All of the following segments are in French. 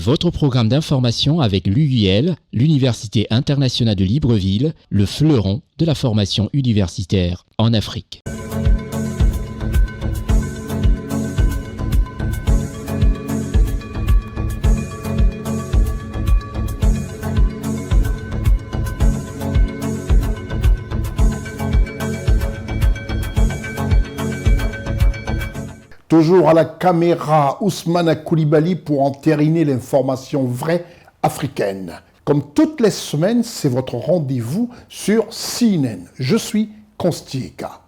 Votre programme d'information avec l'UIL, l'Université internationale de Libreville, le fleuron de la formation universitaire en Afrique. Toujours à la caméra, Ousmane Koulibaly pour entériner l'information vraie africaine. Comme toutes les semaines, c'est votre rendez-vous sur CNN. Je suis Constieka.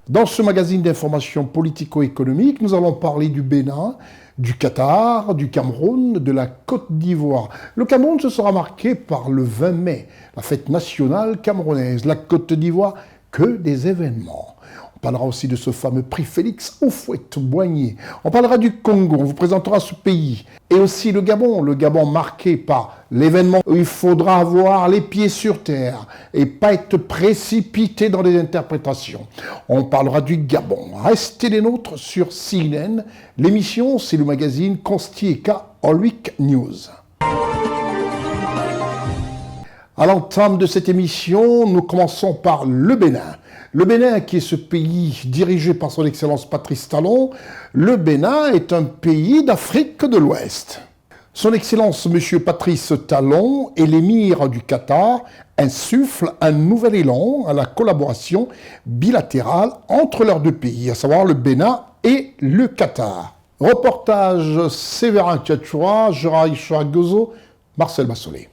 Dans ce magazine d'information politico-économique, nous allons parler du Bénin, du Qatar, du Cameroun, de la Côte d'Ivoire. Le Cameroun se sera marqué par le 20 mai, la fête nationale camerounaise. La Côte d'Ivoire, que des événements. On parlera aussi de ce fameux prix Félix Houphouët-Boigny. On parlera du Congo, on vous présentera ce pays. Et aussi le Gabon marqué par l'événement où il faudra avoir les pieds sur terre et pas être précipité dans les interprétations. On parlera du Gabon. Restez les nôtres sur CNN. L'émission, c'est le magazine Constieka All Week News. À l'entame de cette émission, nous commençons par le Bénin. Le Bénin, qui est ce pays dirigé par son Excellence Patrice Talon, le Bénin est un pays d'Afrique de l'Ouest. Son Excellence M. Patrice Talon et l'émir du Qatar insufflent un nouvel élan à la collaboration bilatérale entre leurs deux pays, à savoir le Bénin et le Qatar. Reportage Séverin Tchatchoua, Gérard Gozo, Marcel Bassolé.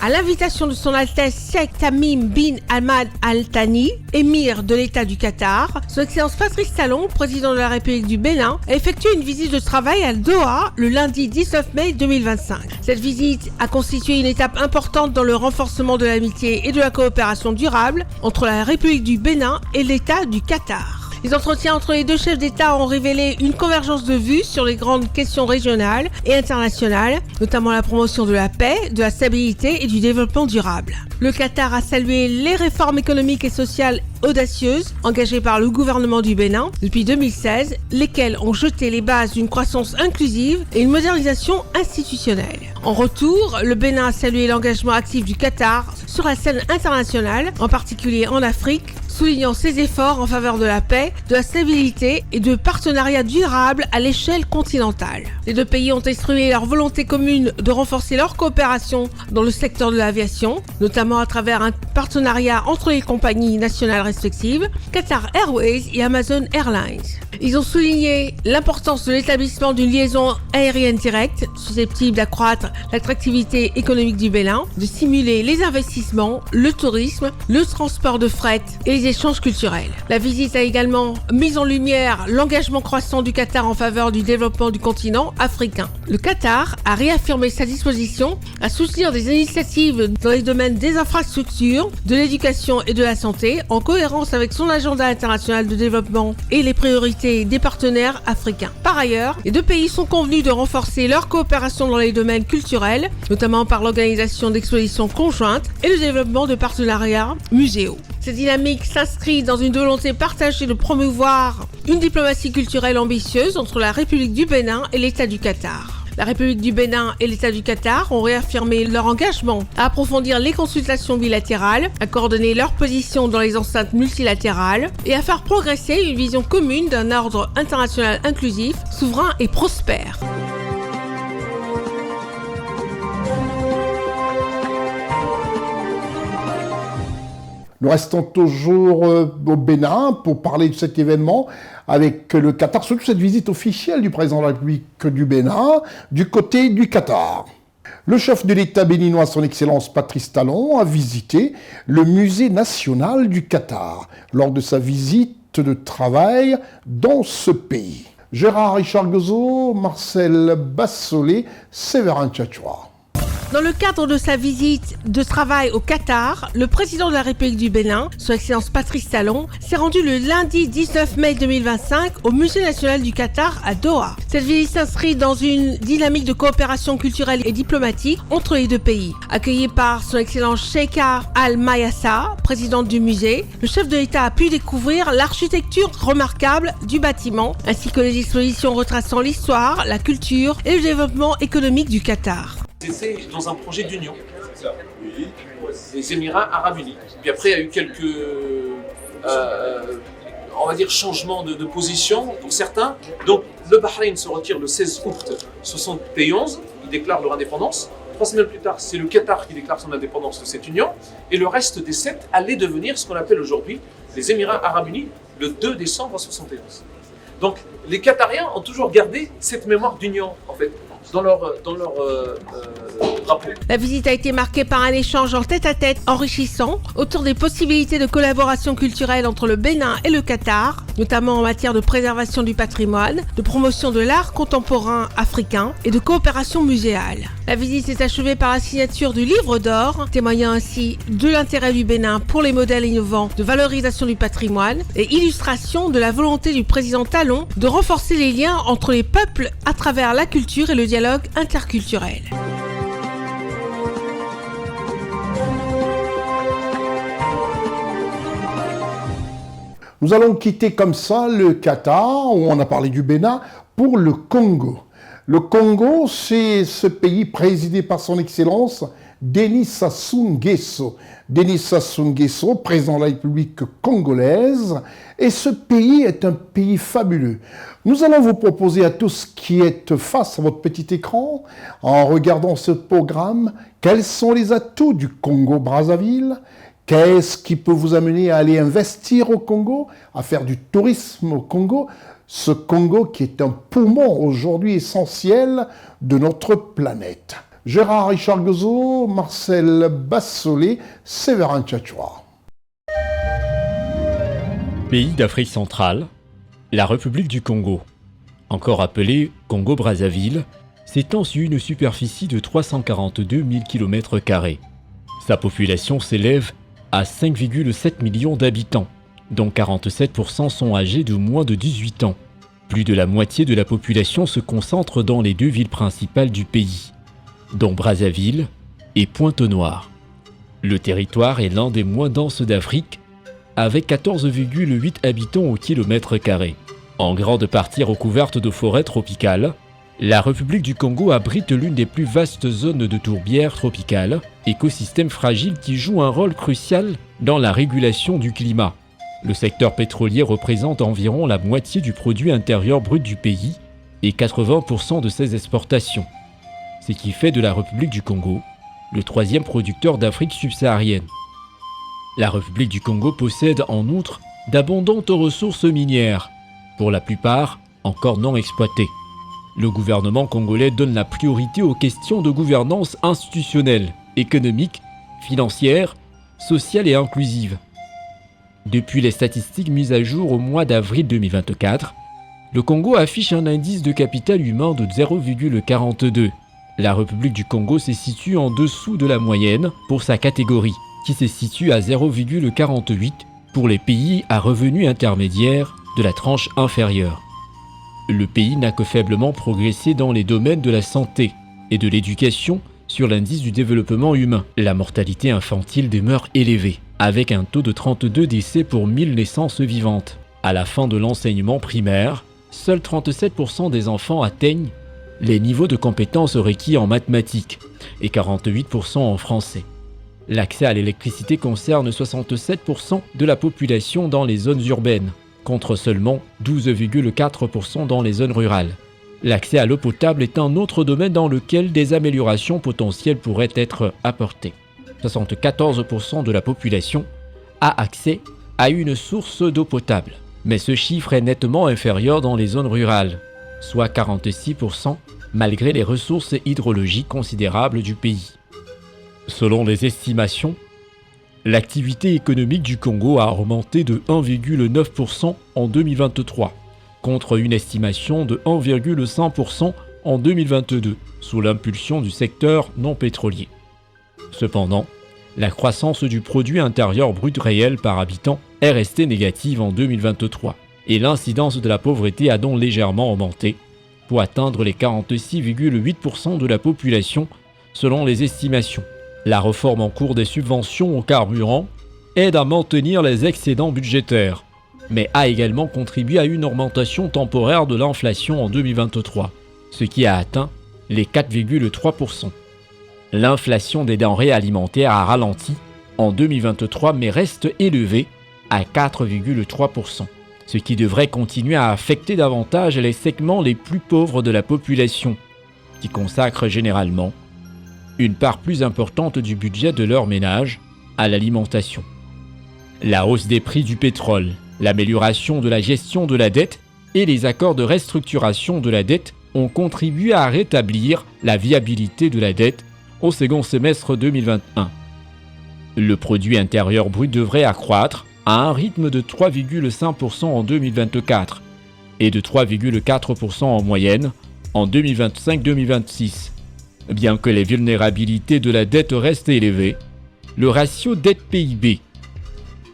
À l'invitation de son Altesse Cheikh Tamim bin Hamad Al Thani, émir de l'État du Qatar, son Excellence Patrice Talon, président de la République du Bénin, a effectué une visite de travail à Doha le lundi 19 mai 2025. Cette visite a constitué une étape importante dans le renforcement de l'amitié et de la coopération durable entre la République du Bénin et l'État du Qatar. Les entretiens entre les deux chefs d'État ont révélé une convergence de vues sur les grandes questions régionales et internationales, notamment la promotion de la paix, de la stabilité et du développement durable. Le Qatar a salué les réformes économiques et sociales audacieuses engagées par le gouvernement du Bénin depuis 2016, lesquelles ont jeté les bases d'une croissance inclusive et une modernisation institutionnelle. En retour, le Bénin a salué l'engagement actif du Qatar sur la scène internationale, en particulier en Afrique, soulignant ses efforts en faveur de la paix, de la stabilité et de partenariats durables à l'échelle continentale. Les deux pays ont exprimé leur volonté commune de renforcer leur coopération dans le secteur de l'aviation, notamment à travers un partenariat entre les compagnies nationales respectives, Qatar Airways et Amazon Airlines. Ils ont souligné l'importance de l'établissement d'une liaison aérienne directe, susceptible d'accroître l'attractivité économique du Bénin, de stimuler les investissements, le tourisme, le transport de fret et les échanges culturels. La visite a également mis en lumière l'engagement croissant du Qatar en faveur du développement du continent africain. Le Qatar a réaffirmé sa disposition à soutenir des initiatives dans les domaines des infrastructures, de l'éducation et de la santé, en cohérence avec son agenda international de développement et les priorités des partenaires africains. Par ailleurs, les deux pays sont convenus de renforcer leur coopération dans les domaines culturels, notamment par l'organisation d'expositions conjointes et le développement de partenariats muséaux. Cette dynamique s'inscrit dans une volonté partagée de promouvoir une diplomatie culturelle ambitieuse entre la République du Bénin et l'État du Qatar. La République du Bénin et l'État du Qatar ont réaffirmé leur engagement à approfondir les consultations bilatérales, à coordonner leurs positions dans les enceintes multilatérales et à faire progresser une vision commune d'un ordre international inclusif, souverain et prospère. Nous restons toujours au Bénin pour parler de cet événement avec le Qatar, surtout cette visite officielle du président de la République du Bénin du côté du Qatar. Le chef de l'État béninois, son Excellence Patrice Talon, a visité le musée national du Qatar lors de sa visite de travail dans ce pays. Gérard Gozo, Marcel Bassolé, Séverin Tchatchoua. Dans le cadre de sa visite de travail au Qatar, le président de la République du Bénin, Son Excellence Patrice Talon, s'est rendu le lundi 19 mai 2025 au Musée national du Qatar à Doha. Cette visite s'inscrit dans une dynamique de coopération culturelle et diplomatique entre les deux pays. Accueilli par Son Excellence Sheikha Al-Mayassa, présidente du musée, le chef de l'État a pu découvrir l'architecture remarquable du bâtiment, ainsi que les expositions retraçant l'histoire, la culture et le développement économique du Qatar. C'était dans un projet d'union, les Émirats Arabes Unis. Puis après, il y a eu quelques, on va dire, changements de position pour certains. Donc, le Bahreïn se retire le 16 août 1971, ils déclarent leur indépendance. 3 semaines plus tard, c'est le Qatar qui déclare son indépendance de cette union. Et le reste des 7 allait devenir ce qu'on appelle aujourd'hui les Émirats Arabes Unis, le 2 décembre 1971. Donc, les Qatariens ont toujours gardé cette mémoire d'union, en fait, dans leur drapeau. La visite a été marquée par un échange en tête-à-tête enrichissant autour des possibilités de collaboration culturelle entre le Bénin et le Qatar, notamment en matière de préservation du patrimoine, de promotion de l'art contemporain africain et de coopération muséale. La visite s'est achevée par la signature du livre d'or, témoignant ainsi de l'intérêt du Bénin pour les modèles innovants de valorisation du patrimoine et illustration de la volonté du président Talon de renforcer les liens entre les peuples à travers la culture et le dialogue interculturel. Nous allons quitter comme ça le Qatar, où on a parlé du Bénin, pour le Congo. Le Congo, c'est ce pays présidé par son Excellence Denis Sassou Nguesso. Denis Sassou Nguesso, président de la République congolaise. Et ce pays est un pays fabuleux. Nous allons vous proposer à tous qui êtes face à votre petit écran, en regardant ce programme, quels sont les atouts du Congo-Brazzaville. Qu'est-ce qui peut vous amener à aller investir au Congo, à faire du tourisme au Congo? Ce Congo qui est un poumon aujourd'hui essentiel de notre planète. Gérard Richard Gozo, Marcel Bassolé, Séverin Tchatchoua. Pays d'Afrique centrale, la République du Congo, encore appelée Congo-Brazzaville, s'étend sur une superficie de 342 000 km². Sa population s'élève à 5,7 millions d'habitants, dont 47% sont âgés de moins de 18 ans. Plus de la moitié de la population se concentre dans les 2 villes principales du pays, dont Brazzaville et Pointe-Noire. Le territoire est l'un des moins denses d'Afrique, avec 14,8 habitants au kilomètre carré. En grande partie recouverte de forêts tropicales, la République du Congo abrite l'une des plus vastes zones de tourbières tropicales, écosystème fragile qui joue un rôle crucial dans la régulation du climat. Le secteur pétrolier représente environ la moitié du produit intérieur brut du pays et 80% de ses exportations, ce qui fait de la République du Congo le 3e producteur d'Afrique subsaharienne. La République du Congo possède en outre d'abondantes ressources minières, pour la plupart encore non exploitées. Le gouvernement congolais donne la priorité aux questions de gouvernance institutionnelle, économique, financière, sociale et inclusive. Depuis les statistiques mises à jour au mois d'avril 2024, le Congo affiche un indice de capital humain de 0,42. La République du Congo se situe en dessous de la moyenne pour sa catégorie, qui se situe à 0,48 pour les pays à revenus intermédiaires de la tranche inférieure. Le pays n'a que faiblement progressé dans les domaines de la santé et de l'éducation sur l'indice du développement humain. La mortalité infantile demeure élevée, avec un taux de 32 décès pour 1000 naissances vivantes. À la fin de l'enseignement primaire, seuls 37% des enfants atteignent les niveaux de compétences requis en mathématiques et 48% en français. L'accès à l'électricité concerne 67% de la population dans les zones urbaines, contre seulement 12,4% dans les zones rurales. L'accès à l'eau potable est un autre domaine dans lequel des améliorations potentielles pourraient être apportées. 74% de la population a accès à une source d'eau potable, mais ce chiffre est nettement inférieur dans les zones rurales, soit 46% malgré les ressources hydrologiques considérables du pays. Selon les estimations, l'activité économique du Congo a augmenté de 1,9% en 2023, contre une estimation de 1,5% en 2022, sous l'impulsion du secteur non pétrolier. Cependant, la croissance du produit intérieur brut réel par habitant est restée négative en 2023 et l'incidence de la pauvreté a donc légèrement augmenté pour atteindre les 46,8% de la population selon les estimations. La réforme en cours des subventions au carburant aide à maintenir les excédents budgétaires, mais a également contribué à une augmentation temporaire de l'inflation en 2023, ce qui a atteint les 4,3%. L'inflation des denrées alimentaires a ralenti en 2023 mais reste élevée à 4,3%, ce qui devrait continuer à affecter davantage les segments les plus pauvres de la population, qui consacrent généralement une part plus importante du budget de leur ménage à l'alimentation. La hausse des prix du pétrole, l'amélioration de la gestion de la dette et les accords de restructuration de la dette ont contribué à rétablir la viabilité de la dette au second semestre 2021. Le produit intérieur brut devrait accroître à un rythme de 3,5% en 2024 et de 3,4% en moyenne en 2025-2026. Bien que les vulnérabilités de la dette restent élevées, le ratio dette-PIB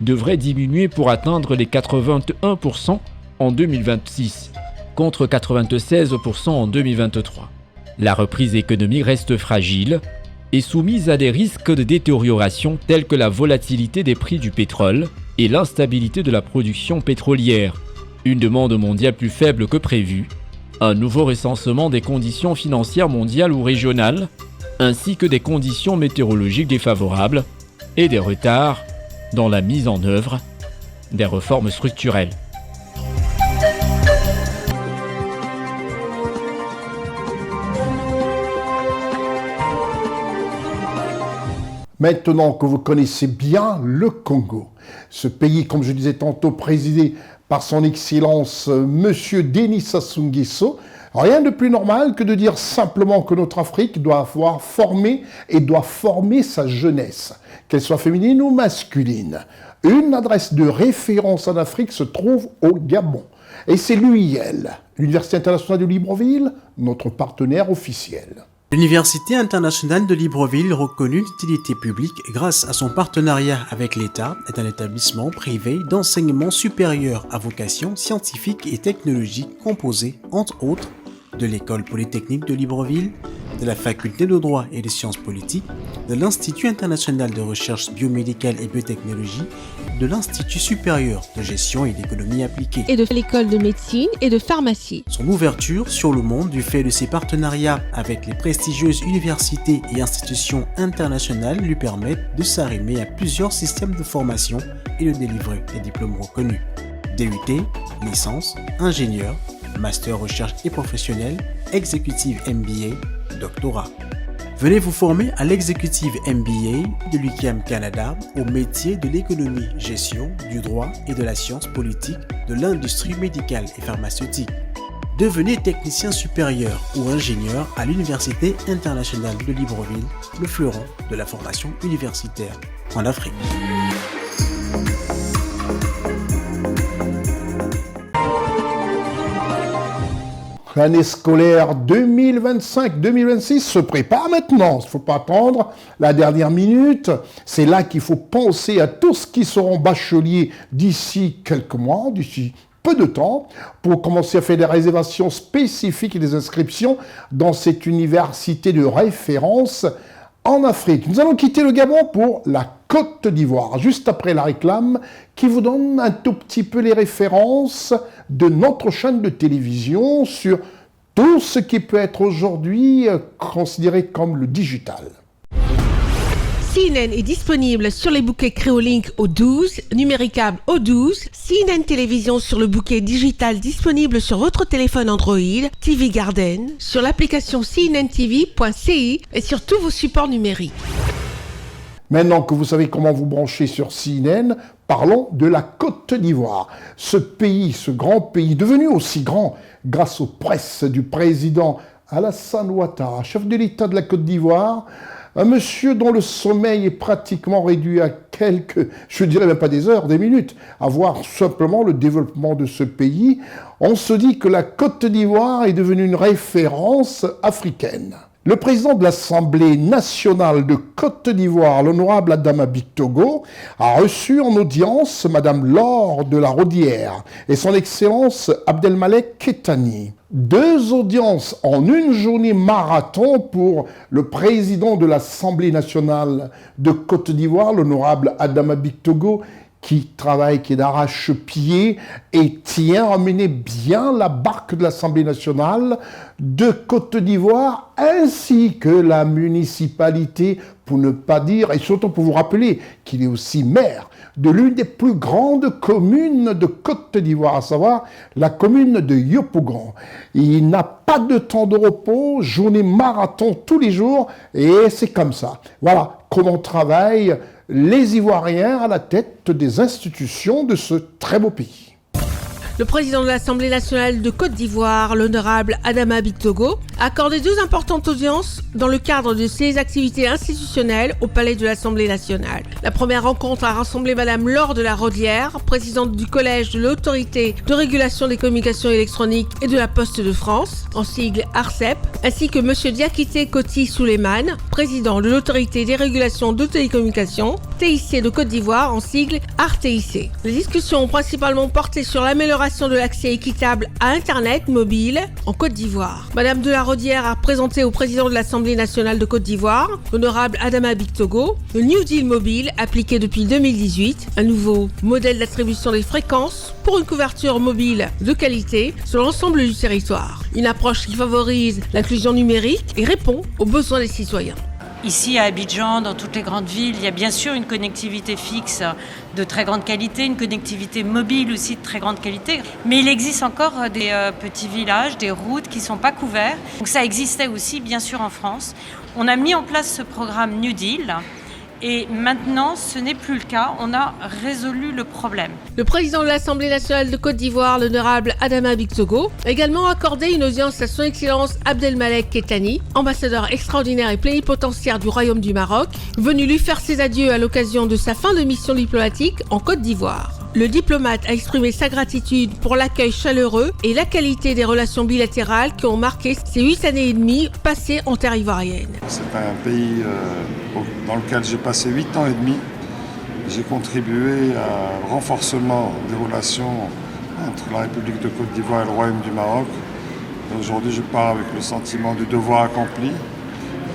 devrait diminuer pour atteindre les 81% en 2026 contre 96% en 2023. La reprise économique reste fragile et soumise à des risques de détérioration tels que la volatilité des prix du pétrole et l'instabilité de la production pétrolière, une demande mondiale plus faible que prévu, un nouveau recensement des conditions financières mondiales ou régionales, ainsi que des conditions météorologiques défavorables et des retards dans la mise en œuvre des réformes structurelles. Maintenant que vous connaissez bien le Congo, ce pays, comme je disais tantôt, présidé par son Excellence Monsieur Denis Sassou Nguesso, rien de plus normal que de dire simplement que notre Afrique doit avoir formé et doit former sa jeunesse, qu'elle soit féminine ou masculine. Une adresse de référence en Afrique se trouve au Gabon. Et c'est l'UIL, l'Université internationale de Libreville, notre partenaire officiel. L'Université internationale de Libreville, reconnue d'utilité publique grâce à son partenariat avec l'État, est un établissement privé d'enseignement supérieur à vocation scientifique et technologique composé, entre autres, de l'École polytechnique de Libreville, de la Faculté de droit et des sciences politiques, de l'Institut international de recherche biomédicale et biotechnologie, de l'Institut supérieur de gestion et d'économie appliquée, et de l'école de médecine et de pharmacie. Son ouverture sur le monde du fait de ses partenariats avec les prestigieuses universités et institutions internationales lui permettent de s'arrimer à plusieurs systèmes de formation et de délivrer des diplômes reconnus. DUT, licence, ingénieur, master recherche et professionnel, exécutive MBA, doctorat. Venez vous former à l'exécutive MBA de l'UQAM Canada au métier de l'économie, gestion, du droit et de la science politique de l'industrie médicale et pharmaceutique. Devenez technicien supérieur ou ingénieur à l'Université internationale de Libreville, le fleuron de la formation universitaire en Afrique. L'année scolaire 2025-2026 se prépare maintenant. Il ne faut pas attendre la dernière minute. C'est là qu'il faut penser à tous qui seront bacheliers d'ici quelques mois, d'ici peu de temps, pour commencer à faire des réservations spécifiques et des inscriptions dans cette université de référence en Afrique. Nous allons quitter le Gabon pour la Côte d'Ivoire, juste après la réclame qui vous donne un tout petit peu les références de notre chaîne de télévision sur tout ce qui peut être aujourd'hui considéré comme le digital. CNN est disponible sur les bouquets Créolink au 12, numéricable au 12, CNN Télévision sur le bouquet digital disponible sur votre téléphone Android, TV Garden, sur l'application cnntv.ci et sur tous vos supports numériques. Maintenant que vous savez comment vous brancher sur CNN, parlons de la Côte d'Ivoire. Ce pays, ce grand pays, devenu aussi grand grâce aux presses du président Alassane Ouattara, chef de l'État de la Côte d'Ivoire, Un monsieur dont le sommeil est pratiquement réduit à quelques, je dirais même pas des heures, des minutes, à voir simplement le développement de ce pays. On se dit que la Côte d'Ivoire est devenue une référence africaine. Le président de l'Assemblée nationale de Côte d'Ivoire, l'honorable Adama Bictogo, a reçu en audience Madame Laure de la Rodière et son Excellence Abdelmalek Kettani. 2 audiences en une journée marathon pour le président de l'Assemblée nationale de Côte d'Ivoire, l'honorable Adama Bictogo, qui travaille, qui est d'arrache-pied et tient à mener bien la barque de l'Assemblée nationale de Côte d'Ivoire, ainsi que la municipalité, pour ne pas dire, et surtout pour vous rappeler qu'il est aussi maire de l'une des plus grandes communes de Côte d'Ivoire, à savoir la commune de Yopougon. Il n'a pas de temps de repos, journée marathon tous les jours, et c'est comme ça. Voilà comment travaillent les Ivoiriens à la tête des institutions de ce très beau pays. Le président de l'Assemblée nationale de Côte d'Ivoire, l'honorable Adama Bictogo, a accordé 2 importantes audiences dans le cadre de ses activités institutionnelles au palais de l'Assemblée nationale. La première rencontre a rassemblé Madame Laure de la Rodière, présidente du collège de l'autorité de régulation des communications électroniques et de la Poste de France, en sigle ARCEP, ainsi que Monsieur Diakité Koti Souleymane, président de l'autorité des régulations de télécommunications, TIC de Côte d'Ivoire, en sigle ARTIC. Les discussions ont principalement porté sur l'amélioration de l'accès équitable à Internet mobile en Côte d'Ivoire. Madame de la Rodière a présenté au président de l'Assemblée nationale de Côte d'Ivoire, l'honorable Adama Bictogo, le New Deal mobile appliqué depuis 2018, un nouveau modèle d'attribution des fréquences pour une couverture mobile de qualité sur l'ensemble du territoire. Une approche qui favorise l'inclusion numérique et répond aux besoins des citoyens. Ici à Abidjan, dans toutes les grandes villes, il y a bien sûr une connectivité fixe de très grande qualité, une connectivité mobile aussi de très grande qualité. Mais il existe encore des petits villages, des routes qui ne sont pas couverts. Donc ça existait aussi bien sûr en France. On a mis en place ce programme New Deal. Et maintenant, ce n'est plus le cas. On a résolu le problème. Le président de l'Assemblée nationale de Côte d'Ivoire, l'honorable Adama Bictogo, a également accordé une audience à son Excellence Abdelmalek Kettani, ambassadeur extraordinaire et plénipotentiaire du Royaume du Maroc, venu lui faire ses adieux à l'occasion de sa fin de mission diplomatique en Côte d'Ivoire. Le diplomate a exprimé sa gratitude pour l'accueil chaleureux et la qualité des relations bilatérales qui ont marqué ces 8 années et demie passées en terre ivoirienne. C'est un pays dans lequel j'ai passé 8 ans et demi. J'ai contribué à un renforcement des relations entre la République de Côte d'Ivoire et le Royaume du Maroc. Aujourd'hui, je pars avec le sentiment du devoir accompli.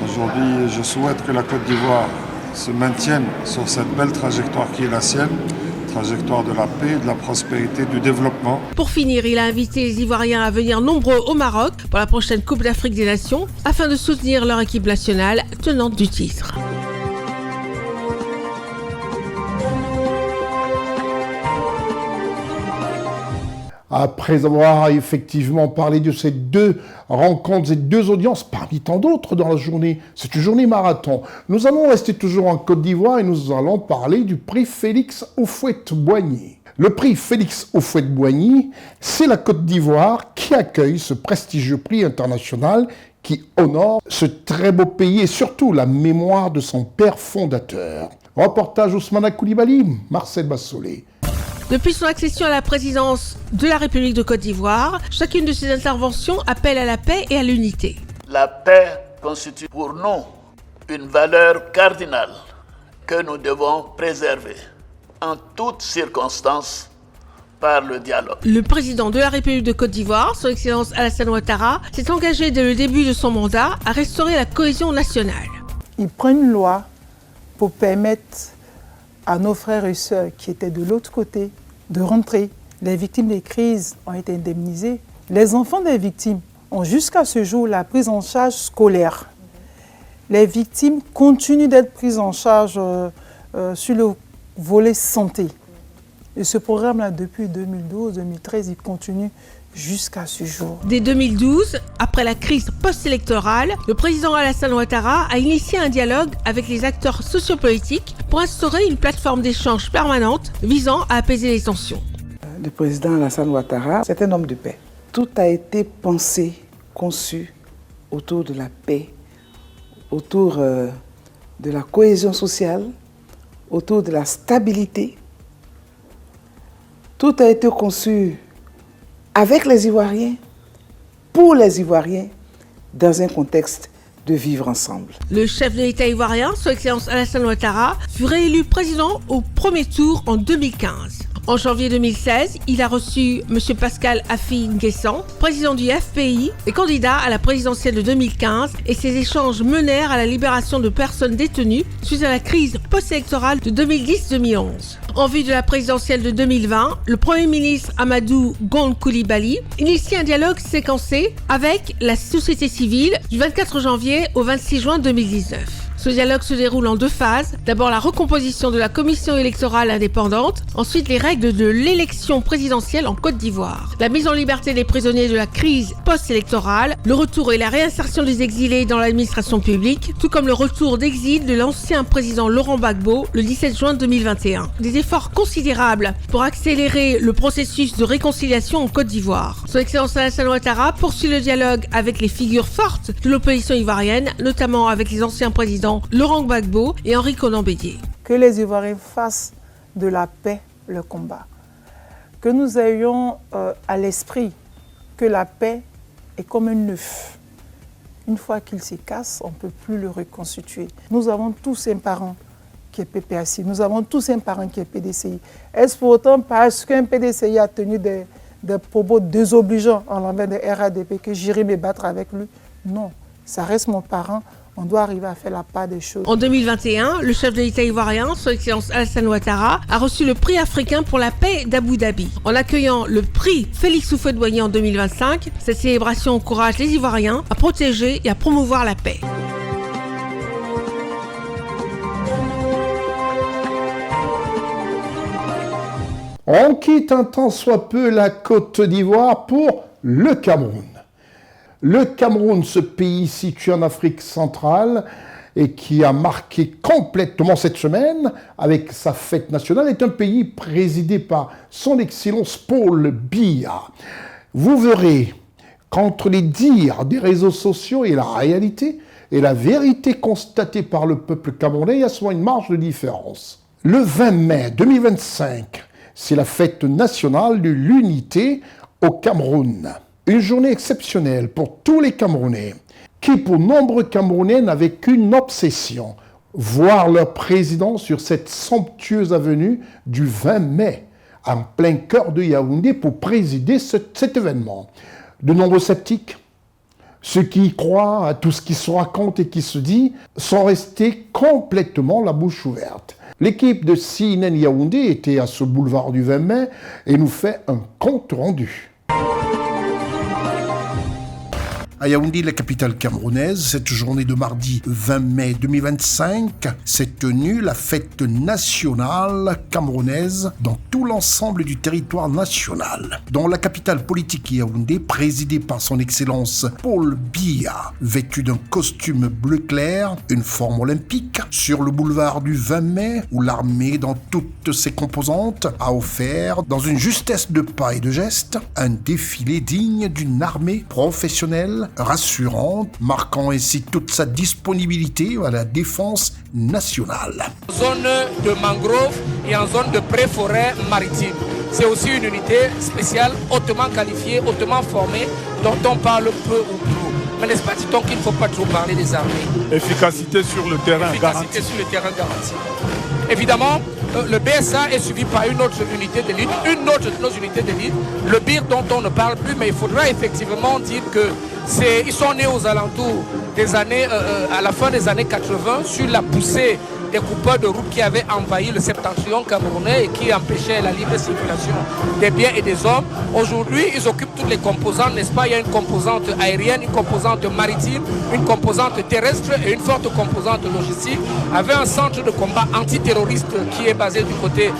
Aujourd'hui, je souhaite que la Côte d'Ivoire se maintienne sur cette belle trajectoire qui est la sienne. Trajectoire de la paix, de la prospérité, du développement. Pour finir, il a invité les Ivoiriens à venir nombreux au Maroc pour la prochaine Coupe d'Afrique des Nations afin de soutenir leur équipe nationale tenante du titre. Après avoir effectivement parlé de ces 2 rencontres et 2 audiences, parmi tant d'autres dans la journée, c'est une journée marathon. Nous allons rester toujours en Côte d'Ivoire et nous allons parler du prix Félix Houphouët-Boigny. Le prix Félix Houphouët-Boigny, c'est la Côte d'Ivoire qui accueille ce prestigieux prix international qui honore ce très beau pays et surtout la mémoire de son père fondateur. Reportage Ousmane Koulibaly, Marcel Bassolé. Depuis son accession à la présidence de la République de Côte d'Ivoire, chacune de ses interventions appelle à la paix et à l'unité. La paix constitue pour nous une valeur cardinale que nous devons préserver en toutes circonstances par le dialogue. Le président de la République de Côte d'Ivoire, son Excellence Alassane Ouattara, s'est engagé dès le début de son mandat à restaurer la cohésion nationale. Il prend une loi pour permettre à nos frères et sœurs qui étaient de l'autre côté de rentrer. Les victimes des crises ont été indemnisées. Les enfants des victimes ont jusqu'à ce jour la prise en charge scolaire. Les victimes continuent d'être prises en charge sur le volet santé. Et ce programme-là, depuis 2012-2013, il continue jusqu'à ce jour. Dès 2012, après la crise post-électorale, le président Alassane Ouattara a initié un dialogue avec les acteurs sociopolitiques pour instaurer une plateforme d'échange permanente visant à apaiser les tensions. Le président Alassane Ouattara, c'est un homme de paix. Tout a été pensé, conçu autour de la paix, autour de la cohésion sociale, autour de la stabilité. Tout a été conçu avec les Ivoiriens, pour les Ivoiriens, dans un contexte de vivre ensemble. Le chef de l'État ivoirien, Son Excellence Alassane Ouattara, fut réélu président au premier tour en 2015. En janvier 2016, il a reçu M. Pascal Affi N'Guessan, président du FPI et candidat à la présidentielle de 2015, et ces échanges menèrent à la libération de personnes détenues suite à la crise post-électorale de 2010-2011. En vue de la présidentielle de 2020, le Premier ministre Amadou Gon Coulibaly initie un dialogue séquencé avec la société civile du 24 janvier au 26 juin 2019. Ce dialogue se déroule en deux phases. D'abord la recomposition de la commission électorale indépendante, ensuite les règles de l'élection présidentielle en Côte d'Ivoire, la mise en liberté des prisonniers de la crise post-électorale, le retour et la réinsertion des exilés dans l'administration publique, tout comme le retour d'exil de l'ancien président Laurent Gbagbo le 17 juin 2021. Des efforts considérables pour accélérer le processus de réconciliation en Côte d'Ivoire. Son Excellence Alassane Ouattara poursuit le dialogue avec les figures fortes de l'opposition ivoirienne, notamment avec les anciens présidents Laurent Gbagbo et Henri Konan Bédié. Que les Ivoiriens fassent de la paix le combat. Que nous ayons à l'esprit que la paix est comme un œuf. Une fois qu'il se casse, on ne peut plus le reconstituer. Nous avons tous un parent qui est PPAC, nous avons tous un parent qui est PDCI. Est-ce pour autant parce qu'un PDCI a tenu des propos désobligeants en l'envers de RADP que j'irai me battre avec lui? Non, ça reste mon parent. On doit arriver à faire la part des choses. En 2021, le chef de l'État ivoirien, Son Excellence Alassane Ouattara, a reçu le prix africain pour la paix d'Abu Dhabi. En accueillant le prix Félix Houphouët-Boigny en 2025, cette célébration encourage les Ivoiriens à protéger et à promouvoir la paix. On quitte un tant soit peu la Côte d'Ivoire pour le Cameroun. Le Cameroun, ce pays situé en Afrique centrale et qui a marqué complètement cette semaine avec sa fête nationale, est un pays présidé par son Excellence Paul Biya. Vous verrez qu'entre les dires des réseaux sociaux et la réalité et la vérité constatée par le peuple camerounais, il y a souvent une marge de différence. Le 20 mai 2025, c'est la fête nationale de l'unité au Cameroun. Une journée exceptionnelle pour tous les Camerounais, qui pour nombreux Camerounais n'avaient qu'une obsession, voir leur président sur cette somptueuse avenue du 20 mai, en plein cœur de Yaoundé, pour présider cet événement. De nombreux sceptiques, ceux qui y croient à tout ce qui se raconte et qui se dit, sont restés complètement la bouche ouverte. L'équipe de CNN Yaoundé était à ce boulevard du 20 mai et nous fait un compte rendu. À Yaoundé, la capitale camerounaise, cette journée de mardi 20 mai 2025 s'est tenue la fête nationale camerounaise dans tout l'ensemble du territoire national. Dans la capitale politique Yaoundé, présidée par son Excellence Paul Biya, vêtu d'un costume bleu clair, une forme olympique, sur le boulevard du 20 mai, où l'armée dans toutes ses composantes a offert, dans une justesse de pas et de gestes, un défilé digne d'une armée professionnelle, rassurante, marquant ainsi toute sa disponibilité à la défense nationale. En zone de mangrove et en zone de pré-forêt maritime. C'est aussi une unité spéciale, hautement qualifiée, hautement formée, dont on parle peu ou prou. Mais n'est-ce pas, dit-on qu'il ne faut pas trop parler des armées? Efficacité sur le terrain garantie. Efficacité sur le terrain garantie. Évidemment, le BSA est suivi par une autre unité d'élite, une autre de nos unités d'élite, le BIR dont on ne parle plus, mais il faudra effectivement dire qu'ils sont nés aux alentours des années, à la fin des années 80, sur la poussée des coupeurs de route qui avaient envahi le septentrion camerounais et qui empêchaient la libre circulation des biens et des hommes. Aujourd'hui, ils occupent toutes les composantes, n'est-ce pas? Il y a une composante aérienne, une composante maritime, une composante terrestre et une forte composante logistique, avec un centre de combat antiterroriste qui est basé du côté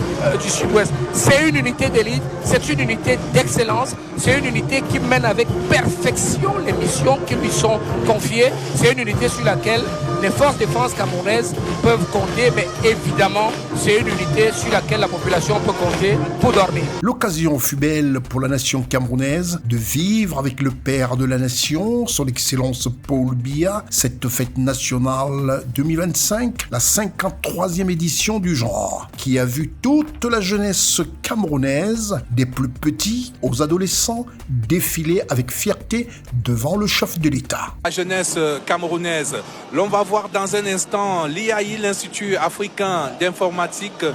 du sud-ouest. C'est une unité d'élite, c'est une unité d'excellence, c'est une unité qui mène avec perfection les missions qui lui sont confiées. C'est une unité sur laquelle les forces de défense camerounaises peuvent compter, mais évidemment, c'est une unité sur laquelle la population peut compter pour dormir. L'occasion fut belle pour la nation camerounaise de vivre avec le père de la nation, son Excellence Paul Biya, cette fête nationale 2025, la 53e édition du genre, qui a vu toute la jeunesse camerounaise, des plus petits aux adolescents, défiler avec fierté devant le chef de l'État. La jeunesse camerounaise, l'on va voir dans un instant l'IAI, l'Institut africain d'informatique,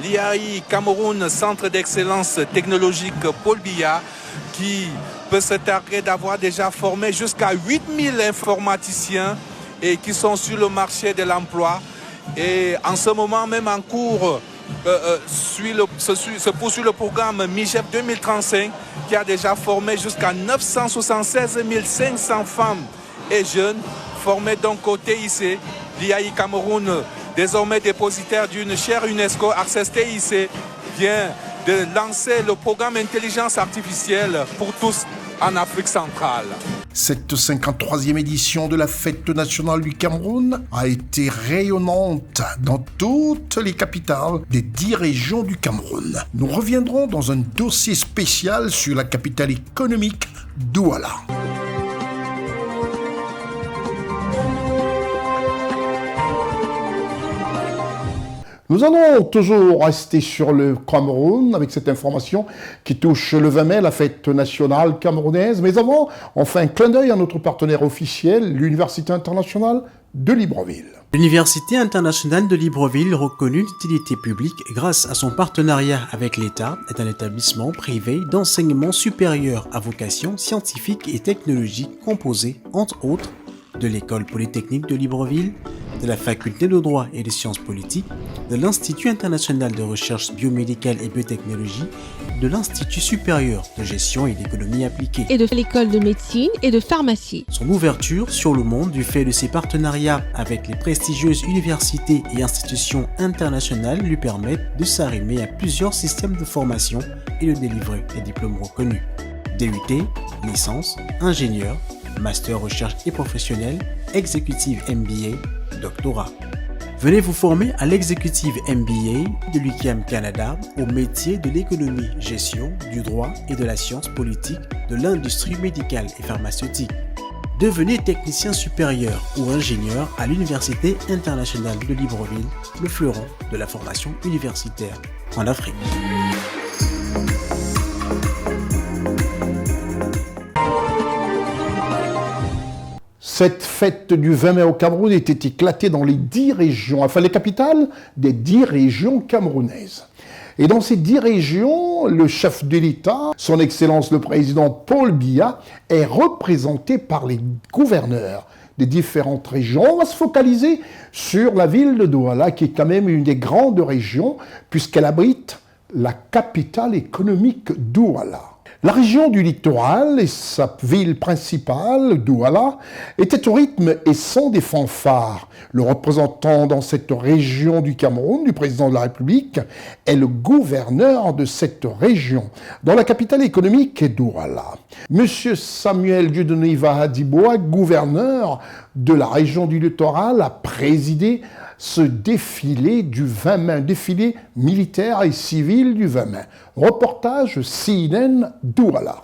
l'IAI Cameroun, Centre d'excellence technologique Paul Biya, qui peut se targuer d'avoir déjà formé jusqu'à 8000 informaticiens et qui sont sur le marché de l'emploi. Et en ce moment, même en cours, se poursuit le programme MIGEP 2035 qui a déjà formé jusqu'à 976 500 femmes et jeunes formés donc au TIC. L'IAI Cameroun, désormais dépositaire d'une chaire UNESCO Access TIC, vient de lancer le programme Intelligence artificielle pour tous en Afrique centrale. Cette 53e édition de la fête nationale du Cameroun a été rayonnante dans toutes les capitales des 10 régions du Cameroun. Nous reviendrons dans un dossier spécial sur la capitale économique, Douala. Nous allons toujours rester sur le Cameroun avec cette information qui touche le 20 mai, la fête nationale camerounaise. Mais avant, on fait un clin d'œil à notre partenaire officiel, l'Université internationale de Libreville. L'Université internationale de Libreville, reconnue d'utilité publique grâce à son partenariat avec l'État, est un établissement privé d'enseignement supérieur à vocation scientifique et technologique composé, entre autres, de l'École polytechnique de Libreville, de la Faculté de droit et des sciences politiques, de l'Institut international de recherche biomédicale et biotechnologie, de l'Institut supérieur de gestion et d'économie appliquée, et de l'école de médecine et de pharmacie. Son ouverture sur le monde du fait de ses partenariats avec les prestigieuses universités et institutions internationales lui permettent de s'arrimer à plusieurs systèmes de formation et de délivrer des diplômes reconnus. DUT, licence, ingénieur, master recherche et professionnel, exécutive MBA, doctorat. Venez vous former à l'exécutive MBA de l'UQAM Canada au métier de l'économie, gestion, du droit et de la science politique de l'industrie médicale et pharmaceutique. Devenez technicien supérieur ou ingénieur à l'Université internationale de Libreville, le fleuron de la formation universitaire en Afrique. Cette fête du 20 mai au Cameroun était éclatée dans les 10 régions, enfin les capitales des 10 régions camerounaises. Et dans ces 10 régions, le chef de l'État, son Excellence le président Paul Biya, est représenté par les gouverneurs des différentes régions. On va se focaliser sur la ville de Douala, qui est quand même une des grandes régions, puisqu'elle abrite la capitale économique Douala. La région du littoral et sa ville principale, Douala, était au rythme et son des fanfares. Le représentant dans cette région du Cameroun, du président de la République, est le gouverneur de cette région, dont la capitale économique est Douala. Monsieur Samuel Dieudonné Vahadiboa, gouverneur de la région du littoral, a présidé ce défilé du 20 mai, un défilé militaire et civil du 20 mai. Reportage CNN Douala.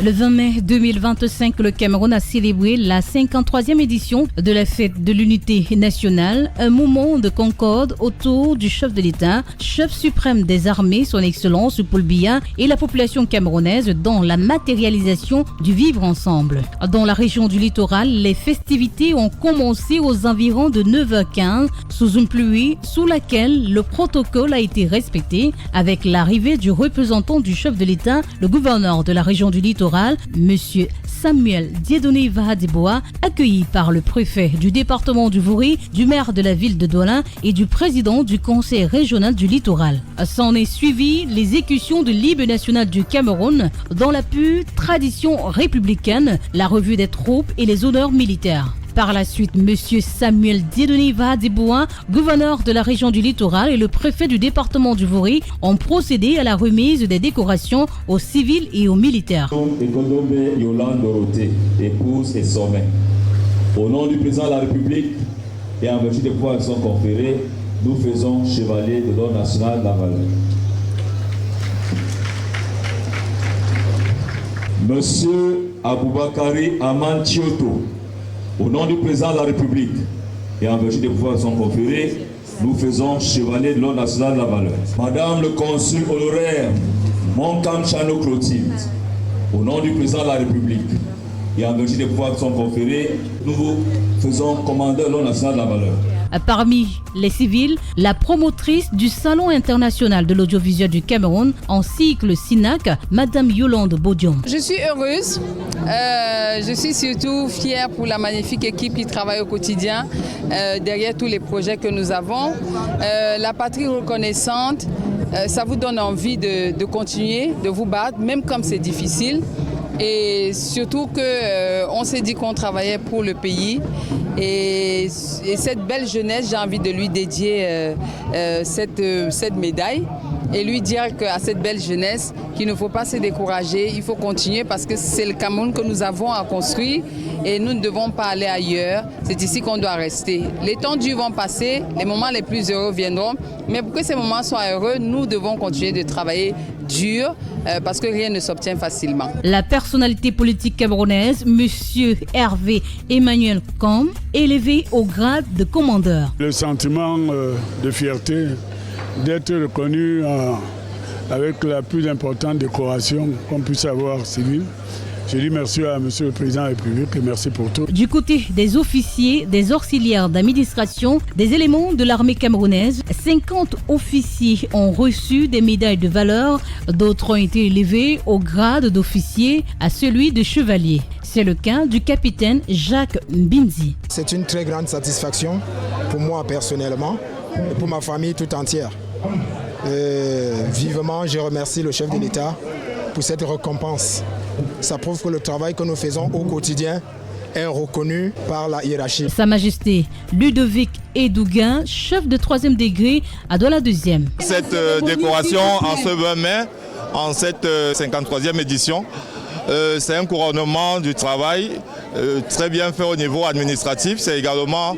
Le 20 mai 2025, le Cameroun a célébré la 53e édition de la fête de l'unité nationale, un moment de concorde autour du chef de l'État, chef suprême des armées, son Excellence Paul Biya, et la population camerounaise dans la matérialisation du vivre ensemble. Dans la région du littoral, les festivités ont commencé aux environs de 9h15 sous une pluie sous laquelle le protocole a été respecté avec l'arrivée du représentant du chef de l'État, le gouverneur de la région du littoral, Monsieur Samuel Dieudonné Vahadiboa, accueilli par le préfet du département du Vouri, du maire de la ville de Douala et du président du conseil régional du littoral. S'en est suivi l'exécution de l'hymne national du Cameroun dans la pure tradition républicaine, la revue des troupes et les honneurs militaires. Par la suite, M. Samuel Dieudonné Vahadiboa, gouverneur de la région du littoral et le préfet du département du Vouri ont procédé à la remise des décorations aux civils et aux militaires. Yolande Dorothée, épouse et sommet. Au nom du président de la République, et en vertu des pouvoirs qui sont conférés, nous faisons chevalier de l'ordre national de la valeur. Monsieur Aboubakari Aman Tioto, au nom du président de la République et en vertu des pouvoirs qui sont conférés, nous faisons chevalier de l'ordre national de la valeur. Madame le consul honoraire Monkam Chano Clotilde, au nom du président de la République et en vertu des pouvoirs qui sont conférés, nous vous faisons commandeur de l'ordre national de la valeur. Parmi les civils, la promotrice du Salon international de l'audiovisuel du Cameroun en cycle SINAC, Madame Yolande Bodion. Je suis heureuse. Je suis surtout fière pour la magnifique équipe qui travaille au quotidien derrière tous les projets que nous avons. La patrie reconnaissante, ça vous donne envie de continuer, de vous battre, même comme c'est difficile. Et surtout qu'on s'est dit qu'on travaillait pour le pays. Et cette belle jeunesse, j'ai envie de lui dédier cette médaille et lui dire qu'à cette belle jeunesse qu'il ne faut pas se décourager, il faut continuer parce que c'est le Cameroun que nous avons à construire et nous ne devons pas aller ailleurs, c'est ici qu'on doit rester. Les temps durs vont passer, les moments les plus heureux viendront, mais pour que ces moments soient heureux, nous devons continuer de travailler dur parce que rien ne s'obtient facilement. La personnalité politique camerounaise, Monsieur Hervé Emmanuel Combe, élevé au grade de commandeur. Le sentiment de fierté d'être reconnu avec la plus importante décoration qu'on puisse avoir civile. Je dis merci à Monsieur le Président de la République et merci pour tout. Du côté des officiers, des auxiliaires d'administration, des éléments de l'armée camerounaise, 50 officiers ont reçu des médailles de valeur, d'autres ont été élevés au grade d'officier à celui de chevalier. C'est le cas du capitaine Jacques Mbinzi. C'est une très grande satisfaction pour moi personnellement et pour ma famille tout entière. Vivement, je remercie le chef de l'État pour cette récompense. Ça prouve que le travail que nous faisons au quotidien est reconnu par la hiérarchie. Sa Majesté Ludovic Edouguin, chef de 3e degré à Douala 2e. Cette décoration en ce 20 mai, en cette 53e édition, c'est un couronnement du travail très bien fait au niveau administratif. C'est également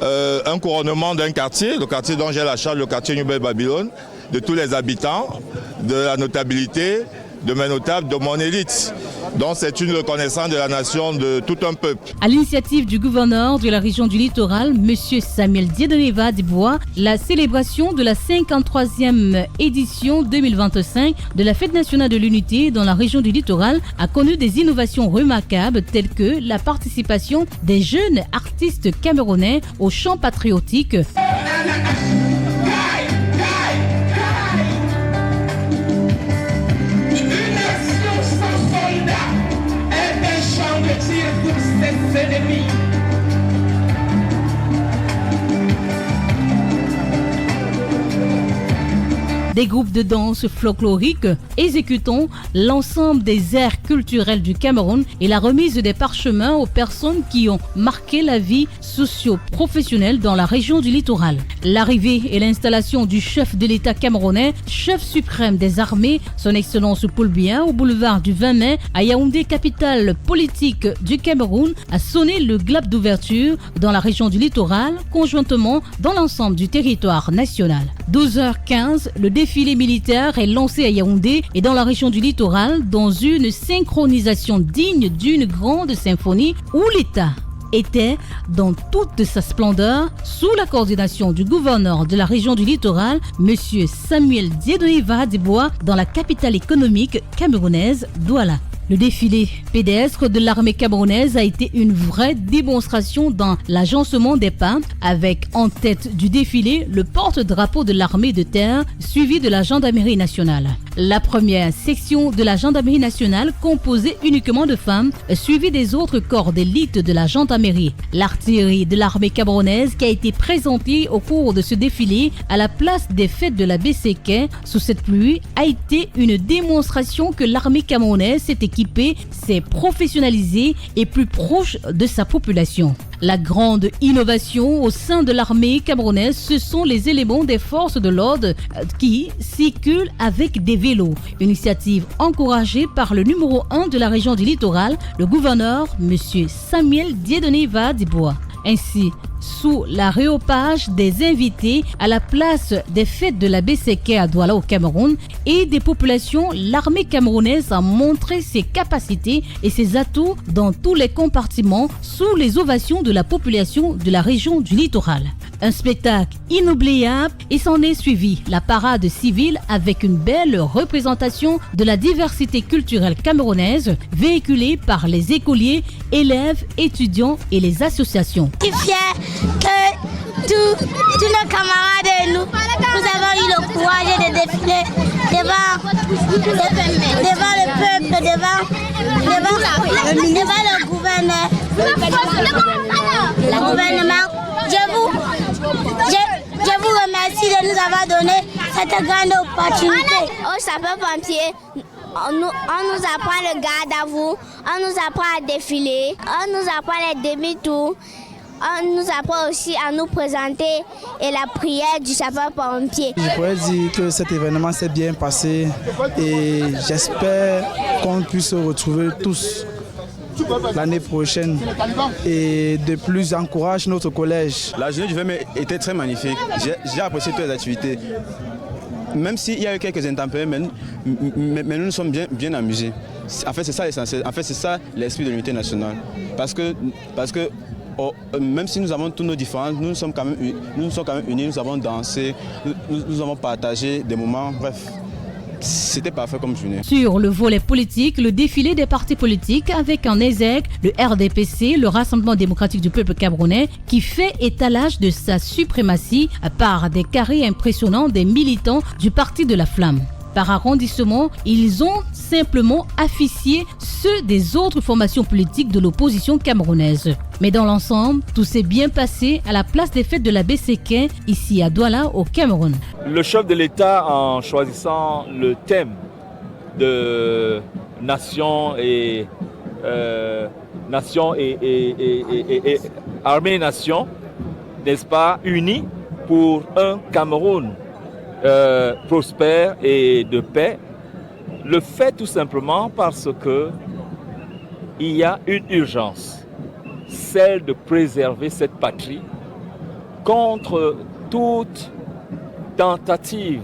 un couronnement d'un quartier, le quartier dont j'ai la charge, le quartier Nouvelle-Babylone, de tous les habitants, de la notabilité, de mes notables, de mon élite. Donc c'est une reconnaissance de la nation, de tout un peuple. À l'initiative du gouverneur de la région du littoral, M. Samuel Dieudonné Dibois, la célébration de la 53e édition 2025 de la Fête nationale de l'unité dans la région du littoral a connu des innovations remarquables telles que la participation des jeunes artistes camerounais au chant patriotique. Des groupes de danse folklorique exécutant l'ensemble des airs culturels du Cameroun et la remise des parchemins aux personnes qui ont marqué la vie socio-professionnelle dans la région du littoral. L'arrivée et l'installation du chef de l'État camerounais, chef suprême des armées, son Excellence Paul Biya, au boulevard du 20 mai, à Yaoundé, capitale politique du Cameroun, a sonné le glas d'ouverture dans la région du littoral, conjointement dans l'ensemble du territoire national. 12h15, le défilé militaire est lancé à Yaoundé et dans la région du littoral dans une synchronisation digne d'une grande symphonie où l'État était dans toute sa splendeur sous la coordination du gouverneur de la région du littoral, M. Samuel Dieudonné Dibois, dans la capitale économique camerounaise, Douala. Le défilé pédestre de l'armée camerounaise a été une vraie démonstration dans l'agencement des pas, avec en tête du défilé le porte-drapeau de l'armée de terre, suivi de la gendarmerie nationale. La première section de la gendarmerie nationale, composée uniquement de femmes, suivie des autres corps d'élite de la gendarmerie. L'artillerie de l'armée camerounaise qui a été présentée au cours de ce défilé à la place des fêtes de la BCK sous cette pluie a été une démonstration que l'armée camerounaise s'est équipée, s'est professionnalisée et plus proche de sa population. La grande innovation au sein de l'armée camerounaise, ce sont les éléments des forces de l'ordre qui circulent avec des vélos. Initiative encouragée par le numéro 1 de la région du littoral, le gouverneur, M. Samuel Dieudonné Dibois. Ainsi, sous l'aréopage des invités à la place des fêtes de la BCK à Douala au Cameroun et des populations, l'armée camerounaise a montré ses capacités et ses atouts dans tous les compartiments sous les ovations de la population de la région du littoral. Un spectacle inoubliable et s'en est suivi la parade civile avec une belle représentation de la diversité culturelle camerounaise véhiculée par les écoliers, élèves, étudiants et les associations. Je suis fière que tous nos camarades et nous avons eu le courage de défiler devant le peuple, devant le gouverneur. Le gouvernement, je vous remercie de nous avoir donné cette grande opportunité. Au sapeur-pompier, on nous apprend le garde à vous, on nous apprend à défiler, on nous apprend les demi-tours, on nous apprend aussi à nous présenter et la prière du sapeur-pompier. Je pourrais dire que cet événement s'est bien passé et j'espère qu'on puisse se retrouver tous l'année prochaine et de plus encourage notre collège. La journée du 20 mai était très magnifique, j'ai apprécié toutes les activités. Même s'il y a eu quelques intempéries, mais nous nous sommes bien amusés. En fait, c'est ça l'essentiel. En fait, c'est ça l'esprit de l'unité nationale. Parce que même si nous avons tous nos différences, nous sommes quand même unis, nous avons dansé, nous avons partagé des moments, bref. C'était parfait comme journée. Sur le volet politique, le défilé des partis politiques avec en exergue le RDPC, le Rassemblement démocratique du peuple camerounais, qui fait étalage de sa suprématie par des carrés impressionnants des militants du Parti de la Flamme. Par arrondissement, ils ont simplement affiché ceux des autres formations politiques de l'opposition camerounaise. Mais dans l'ensemble, tout s'est bien passé à la place des fêtes de la BCK, ici à Douala, au Cameroun. Le chef de l'État, en choisissant le thème de nation et armée-nation, n'est-ce pas, unis pour un Cameroun prospère et de paix, le fait tout simplement parce que il y a une urgence, celle de préserver cette patrie contre toute tentative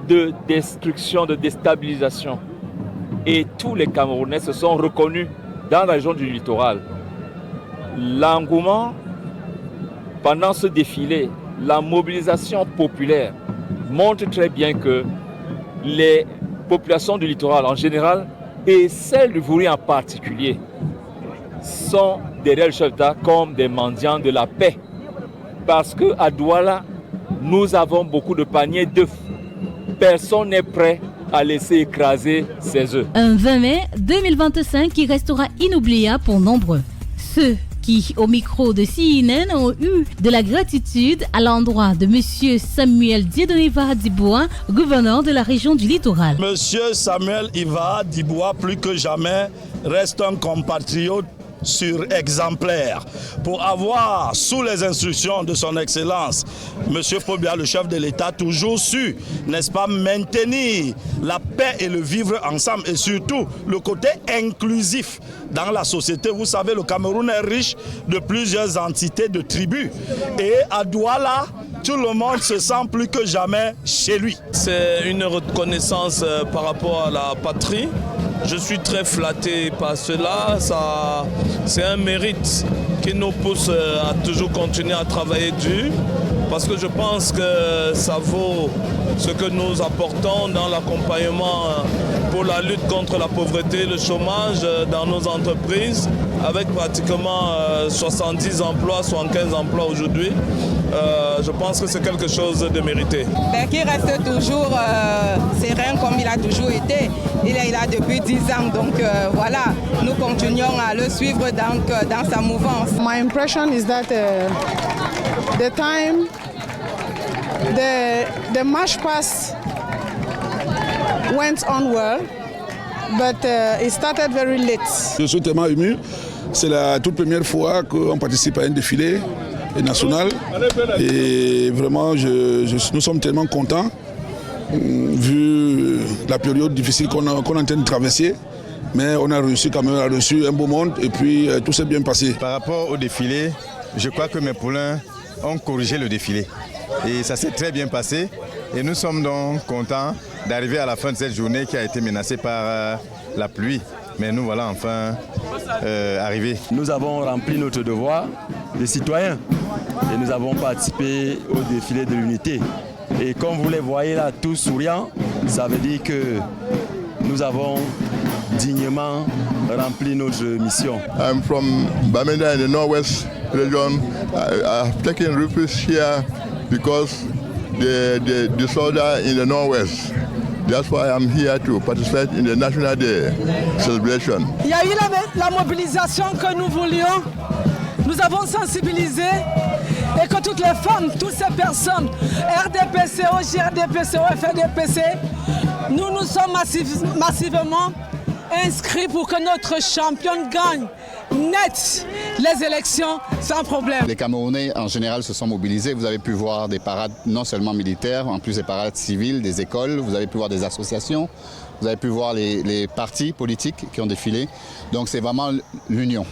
de destruction, de déstabilisation. Et tous les Camerounais se sont reconnus dans la région du littoral. L'engouement pendant ce défilé, la mobilisation populaire montre très bien que les populations du littoral en général et celles du Vouri en particulier sont derrière le chef d'État comme des mendiants de la paix. Parce qu'à Douala, nous avons beaucoup de paniers d'œufs. Personne n'est prêt à laisser écraser ses œufs. Un 20 mai 2025 qui restera inoubliable pour nombreux. Ceux qui, au micro de CNN, ont eu de la gratitude à l'endroit de M. Samuel Dieudonné Dibois, gouverneur de la région du littoral. Monsieur Samuel Iva Dibois, plus que jamais, reste un compatriote exemplaire pour avoir, sous les instructions de son Excellence, M. Paul Biya, le chef de l'État, toujours su, n'est-ce pas, maintenir la paix et le vivre ensemble et surtout le côté inclusif dans la société. Vous savez, le Cameroun est riche de plusieurs entités de tribus et à Douala, tout le monde se sent plus que jamais chez lui. C'est une reconnaissance par rapport à la patrie. Je suis très flatté par cela. C'est un mérite qui nous pousse à toujours continuer à travailler dur. Parce que je pense que ça vaut ce que nous apportons dans l'accompagnement pour la lutte contre la pauvreté, le chômage dans nos entreprises, avec pratiquement 70 emplois, 75 emplois aujourd'hui. Je pense que c'est quelque chose de mérité. Qui reste toujours serein comme il a toujours été. Il est là depuis 10 ans, donc voilà, nous continuons à le suivre dans sa mouvance. My impression is that the time the march past went on well, but it started very late. Je suis tellement ému. C'est la toute première fois qu'on participe à un défilé national et vraiment nous sommes tellement contents vu la période difficile qu'on est en train de traverser. Mais on a réussi quand même, on a reçu un beau monde et puis tout s'est bien passé. Par rapport au défilé, je crois que mes poulains ont corrigé le défilé. Et ça s'est très bien passé. Et nous sommes donc contents d'arriver à la fin de cette journée qui a été menacée par la pluie. Mais nous voilà enfin arrivés. Nous avons rempli notre devoir de citoyens et nous avons participé au défilé de l'unité. Et comme vous les voyez là, tous souriants, ça veut dire que nous avons dignement rempli notre mission. I'm from Bamenda in the northwest region. I've taken refuge here because the disorder in the northwest. That's why I'm here to participate in the National Day celebration. Il y a eu la mobilisation que nous voulions. Nous avons sensibilisé et que toutes les femmes, toutes ces personnes, RDPCO, JRDPCO, FRDPC, nous sommes massivement inscrits pour que notre championne gagne net les élections sans problème. Les Camerounais en général se sont mobilisés. Vous avez pu voir des parades non seulement militaires, en plus des parades civiles, des écoles, vous avez pu voir des associations, vous avez pu voir les partis politiques qui ont défilé. Donc c'est vraiment l'union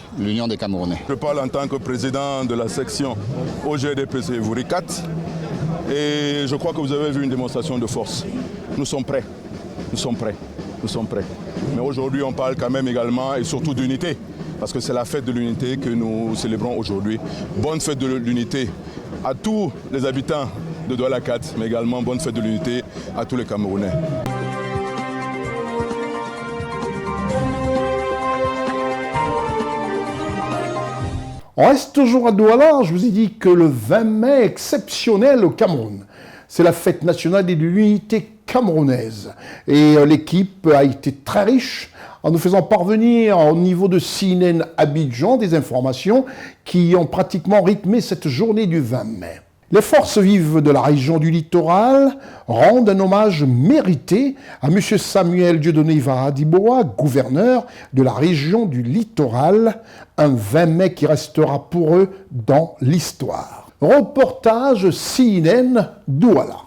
des Camerounais. Je parle en tant que président de la section OGDPC Vouricat et je crois que vous avez vu une démonstration de force. Nous sommes prêts, nous sommes prêts, nous sommes prêts. Mais aujourd'hui on parle quand même également et surtout d'unité. Parce que c'est la fête de l'unité que nous célébrons aujourd'hui. Bonne fête de l'unité à tous les habitants de Douala 4, mais également bonne fête de l'unité à tous les Camerounais. On reste toujours à Douala. Je vous ai dit que le 20 mai, exceptionnel au Cameroun. C'est la fête nationale de l'unité camerounaise. Et l'équipe a été très riche en nous faisant parvenir au niveau de CNN Abidjan des informations qui ont pratiquement rythmé cette journée du 20 mai. Les forces vives de la région du littoral rendent un hommage mérité à M. Samuel Dieudonné Ivara Diboa, gouverneur de la région du littoral, un 20 mai qui restera pour eux dans l'histoire. Reportage CNN Douala.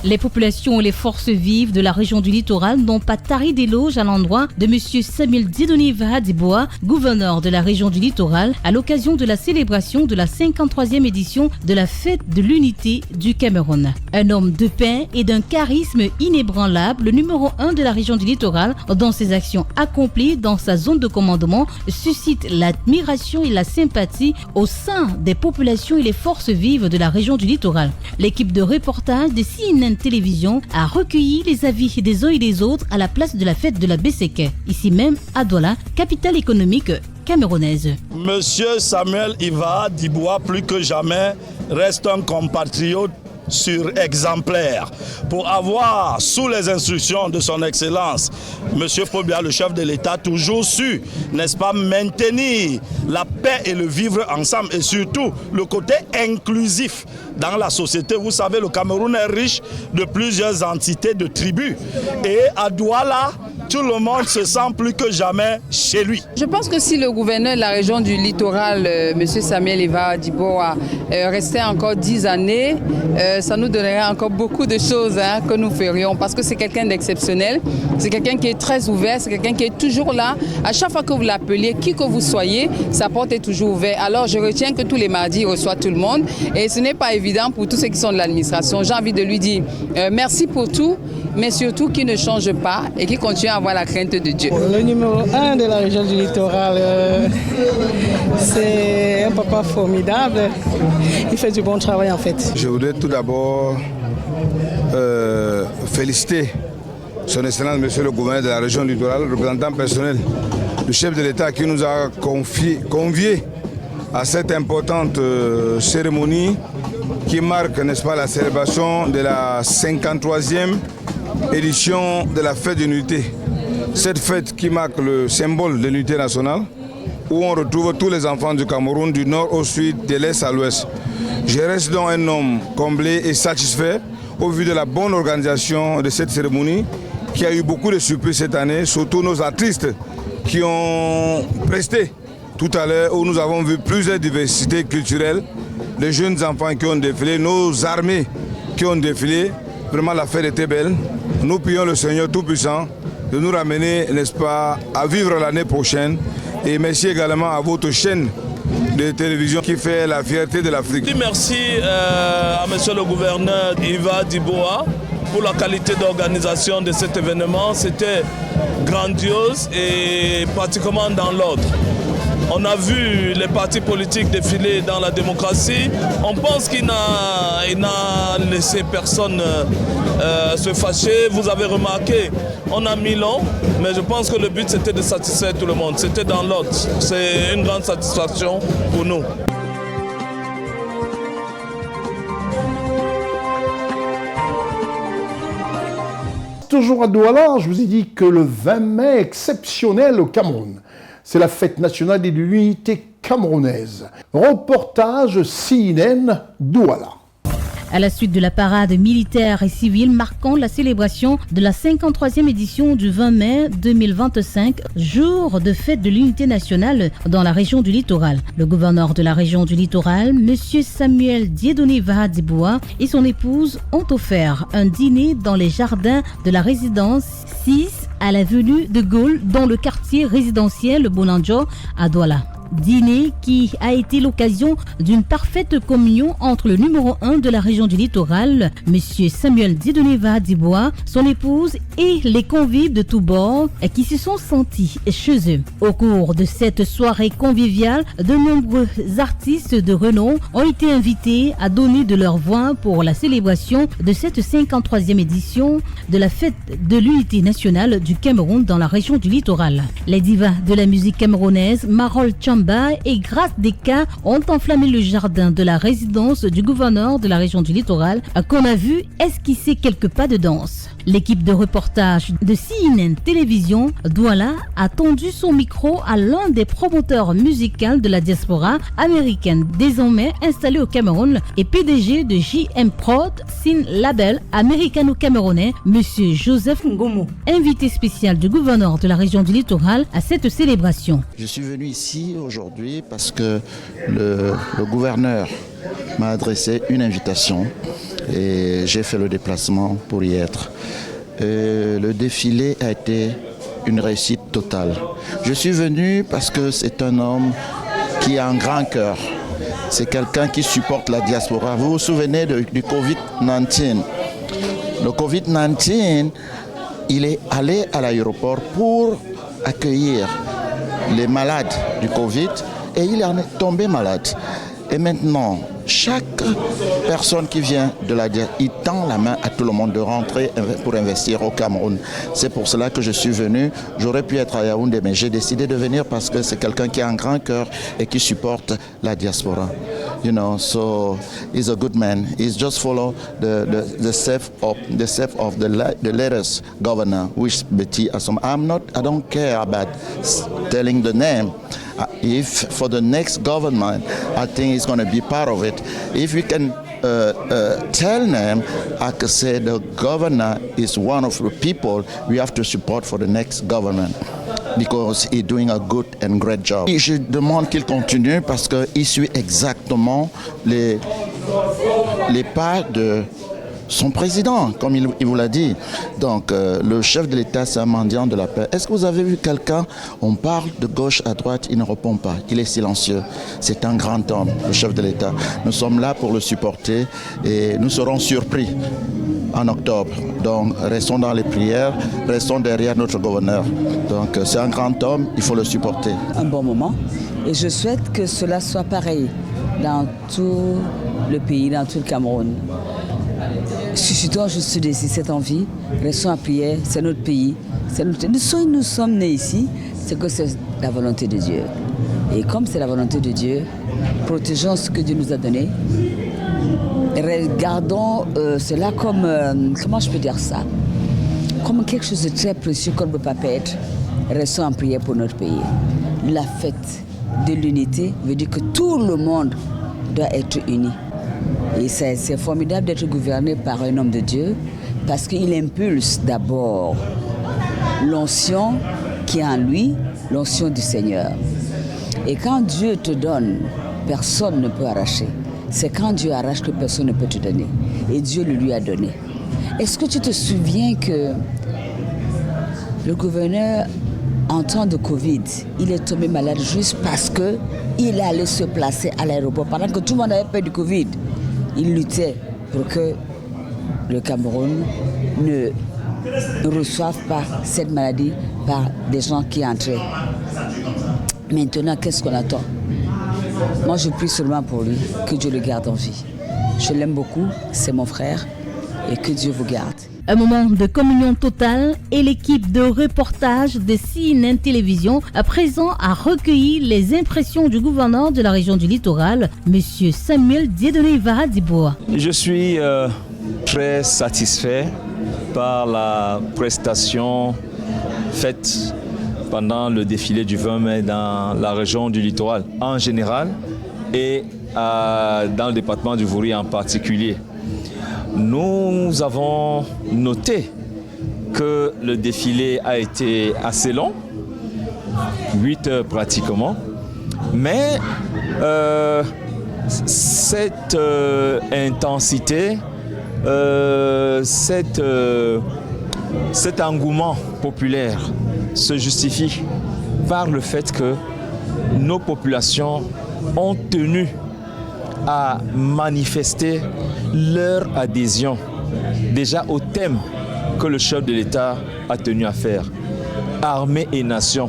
Les populations et les forces vives de la région du littoral n'ont pas tari d'éloges à l'endroit de M. Samuel Dieudonné Ivara Diboa, gouverneur de la région du littoral, à l'occasion de la célébration de la 53e édition de la fête de l'unité du Cameroun. Un homme de paix et d'un charisme inébranlable, le numéro 1 de la région du littoral, dont ses actions accomplies dans sa zone de commandement suscitent l'admiration et la sympathie au sein des populations et les forces vives de la région du littoral. L'équipe de reportage de CNN Télévision a recueilli les avis des uns et des autres à la place de la fête de la Besséké, ici même à Douala, capitale économique camerounaise. Monsieur Samuel Ivara Diboa, plus que jamais, reste un compatriote exemplaire pour avoir, sous les instructions de son Excellence, Monsieur Paul Biya, le chef de l'État, toujours su, n'est-ce pas, maintenir la paix et le vivre ensemble et surtout le côté inclusif dans la société. Vous savez, le Cameroun est riche de plusieurs entités, de tribus et à Douala, tout le monde se sent plus que jamais chez lui. Je pense que si le gouverneur de la région du littoral, M. Samuel Ivara Diboa, restait encore 10 années, ça nous donnerait encore beaucoup de choses que nous ferions parce que c'est quelqu'un d'exceptionnel, c'est quelqu'un qui est très ouvert, c'est quelqu'un qui est toujours là. À chaque fois que vous l'appeliez, qui que vous soyez, sa porte est toujours ouverte. Alors je retiens que tous les mardis, il reçoit tout le monde et ce n'est pas évident pour tous ceux qui sont de l'administration. J'ai envie de lui dire merci pour tout, mais surtout qu'il ne change pas et qu'il continue à avoir la crainte de Dieu. Le numéro 1 de la région du littoral, c'est un papa formidable. Il fait du bon travail en fait. Je voudrais tout d'abord féliciter son Excellence, Monsieur le gouverneur de la région du littoral, représentant personnel du chef de l'État qui nous a conviés à cette importante cérémonie qui marque, n'est-ce pas, la célébration de la 53e édition de la fête de l'unité. Cette fête qui marque le symbole de l'unité nationale, où on retrouve tous les enfants du Cameroun, du nord au sud, de l'est à l'ouest. Je reste donc un homme comblé et satisfait au vu de la bonne organisation de cette cérémonie, qui a eu beaucoup de surprises cette année, surtout nos artistes qui ont presté tout à l'heure, où nous avons vu plusieurs diversités culturelles, les jeunes enfants qui ont défilé, nos armées qui ont défilé. Vraiment, la fête était belle. Nous prions le Seigneur Tout-Puissant de nous ramener, n'est-ce pas, à vivre l'année prochaine. Et merci également à votre chaîne de télévision qui fait la fierté de l'Afrique. Merci à monsieur le gouverneur Iva Diboa pour la qualité d'organisation de cet événement. C'était grandiose et pratiquement dans l'ordre. On a vu les partis politiques défiler dans la démocratie. On pense qu'il n'a laissé personne se fâcher. Vous avez remarqué, on a mis long, mais je pense que le but c'était de satisfaire tout le monde. C'était dans l'ordre. C'est une grande satisfaction pour nous. Toujours à Douala, je vous ai dit que le 20 mai exceptionnel au Cameroun. C'est la fête nationale de l'unité camerounaise. Reportage CNN Douala. À la suite de la parade militaire et civile marquant la célébration de la 53e édition du 20 mai 2025, jour de fête de l'unité nationale dans la région du littoral. Le gouverneur de la région du littoral, M. Samuel Dieudonné Vahadiboua et son épouse ont offert un dîner dans les jardins de la résidence 6 à l'avenue de Gaulle dans le quartier résidentiel Bonanjo à Douala. Dîner qui a été l'occasion d'une parfaite communion entre le numéro 1 de la région du littoral, M. Samuel Dieudonné Vahadiboua, son épouse et les convives de tous bords qui se sont sentis chez eux. Au cours de cette soirée conviviale, de nombreux artistes de renom ont été invités à donner de leur voix pour la célébration de cette 53e édition de la fête de l'unité nationale du Cameroun dans la région du littoral. Les divas de la musique camerounaise, Marol Chamba et Grâce Deka ont enflammé le jardin de la résidence du gouverneur de la région du littoral qu'on a vu esquisser quelques pas de danse. L'équipe de reportage de CNN Télévision Douala a tendu son micro à l'un des promoteurs musicaux de la diaspora américaine désormais installé au Cameroun et PDG de JM Prod, Sin Label américano-camerounais, M. Joseph Ngomo, invité spécial du gouverneur de la région du littoral à cette célébration. Je suis venu ici aujourd'hui parce que le gouverneur m'a adressé une invitation et j'ai fait le déplacement pour y être. Le défilé a été une réussite totale. Je suis venu parce que c'est un homme qui a un grand cœur. C'est quelqu'un qui supporte la diaspora. Vous vous souvenez du Covid-19 ? Le Covid-19, il est allé à l'aéroport pour accueillir les malades du Covid et il en est tombé malade. Et maintenant, chaque personne qui vient de la diaspora, il tend la main à tout le monde de rentrer pour investir au Cameroun. C'est pour cela que je suis venu. J'aurais pu être à Yaoundé, mais j'ai décidé de venir parce que c'est quelqu'un qui a un grand cœur et qui supporte la diaspora. You know, so he's a good man. He's just follow the step of the latest governor, which Betty Assom. I don't care about telling the name. If for the next government, I think he's going to be part of it. If we can tell them, I could say the governor is one of the people we have to support for the next government because he's doing a good and great job. Je demande qu'il continue parce qu'il suit exactement les pas de son président, comme il vous l'a dit. Donc, le chef de l'État, c'est un mendiant de la paix. Est-ce que vous avez vu quelqu'un, on parle de gauche à droite, il ne répond pas, il est silencieux. C'est un grand homme, le chef de l'État. Nous sommes là pour le supporter et nous serons surpris en octobre. Donc, restons dans les prières, restons derrière notre gouverneur. Donc, c'est un grand homme, il faut le supporter. Un bon moment et je souhaite que cela soit pareil dans tout le pays, dans tout le Cameroun. Suscitons juste cette envie, restons à prière, c'est notre pays. Nous sommes nés ici, c'est que c'est la volonté de Dieu. Et comme c'est la volonté de Dieu, protégeons ce que Dieu nous a donné. Regardons cela comme, comment je peux dire ça, comme quelque chose de très précieux qu'on ne peut pas perdre. Restons en prière pour notre pays. La fête de l'unité veut dire que tout le monde doit être uni. Et c'est formidable d'être gouverné par un homme de Dieu parce qu'il impulse d'abord l'onction qui est en lui, l'onction du Seigneur. Et quand Dieu te donne, personne ne peut arracher. C'est quand Dieu arrache que personne ne peut te donner. Et Dieu le lui a donné. Est-ce que tu te souviens que le gouverneur en temps de Covid, il est tombé malade juste parce qu'il allait se placer à l'aéroport. Pendant que tout le monde avait peur du Covid, il luttait pour que le Cameroun ne reçoive pas cette maladie par des gens qui entraient. Maintenant, qu'est-ce qu'on attend? Moi, je prie seulement pour lui, que Dieu le garde en vie. Je l'aime beaucoup, c'est mon frère, et que Dieu vous garde. Un moment de communion totale et l'équipe de reportage de CNN Télévision à présent a recueilli les impressions du gouverneur de la région du littoral, M. Samuel Dieudonné Ivara-Diboa. Je suis très satisfait par la prestation faite pendant le défilé du 20 mai dans la région du littoral en général et dans le département du Vouri en particulier. Nous avons noté que le défilé a été assez long, 8 heures pratiquement, mais cette intensité, cet engouement populaire se justifie par le fait que nos populations ont tenu à manifester leur adhésion déjà au thème que le chef de l'État a tenu à faire. Armée et nation,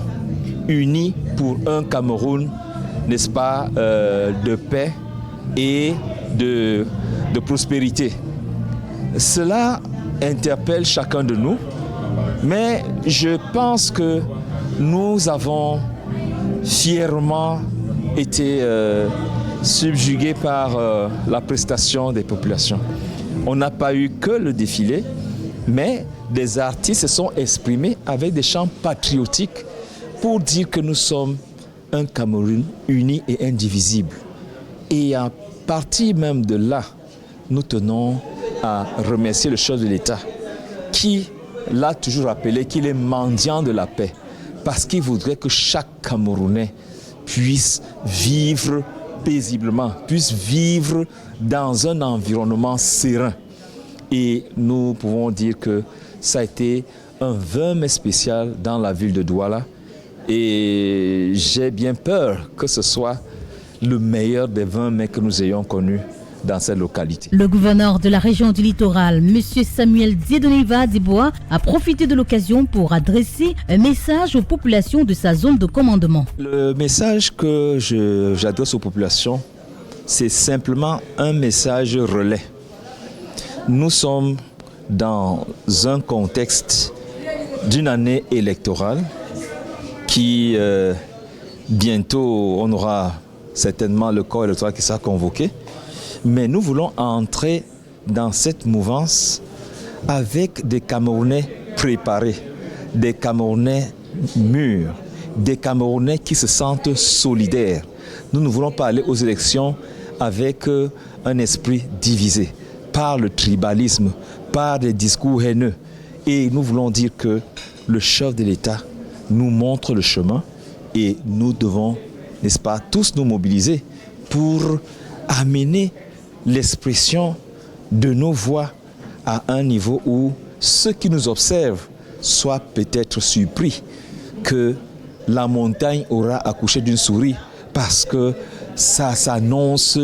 unis pour un Cameroun, n'est-ce pas, de paix et de prospérité. Cela interpelle chacun de nous, mais je pense que nous avons fièrement été subjugués par la prestation des populations. On n'a pas eu que le défilé, mais des artistes se sont exprimés avec des chants patriotiques pour dire que nous sommes un Cameroun uni et indivisible. Et à partir même de là, nous tenons à remercier le chef de l'État qui l'a toujours rappelé qu'il est mendiant de la paix parce qu'il voudrait que chaque Camerounais puisse vivre paisiblement, puisse vivre dans un environnement serein. Et nous pouvons dire que ça a été un 20 mai spécial dans la ville de Douala. Et j'ai bien peur que ce soit le meilleur des 20 mai que nous ayons connus dans cette localité. Le gouverneur de la région du littoral, M. Samuel Dieudonné Ivara-Diboa, a profité de l'occasion pour adresser un message aux populations de sa zone de commandement. Le message que j'adresse aux populations, c'est simplement un message relais. Nous sommes dans un contexte d'une année électorale qui, bientôt, on aura certainement le corps électoral qui sera convoqué. Mais nous voulons entrer dans cette mouvance avec des Camerounais préparés, des Camerounais mûrs, des Camerounais qui se sentent solidaires. Nous ne voulons pas aller aux élections avec un esprit divisé, par le tribalisme, par des discours haineux. Et nous voulons dire que le chef de l'État nous montre le chemin et nous devons, n'est-ce pas, tous nous mobiliser pour amener l'expression de nos voix à un niveau où ceux qui nous observent soient peut-être surpris que la montagne aura accouché d'une souris parce que ça s'annonce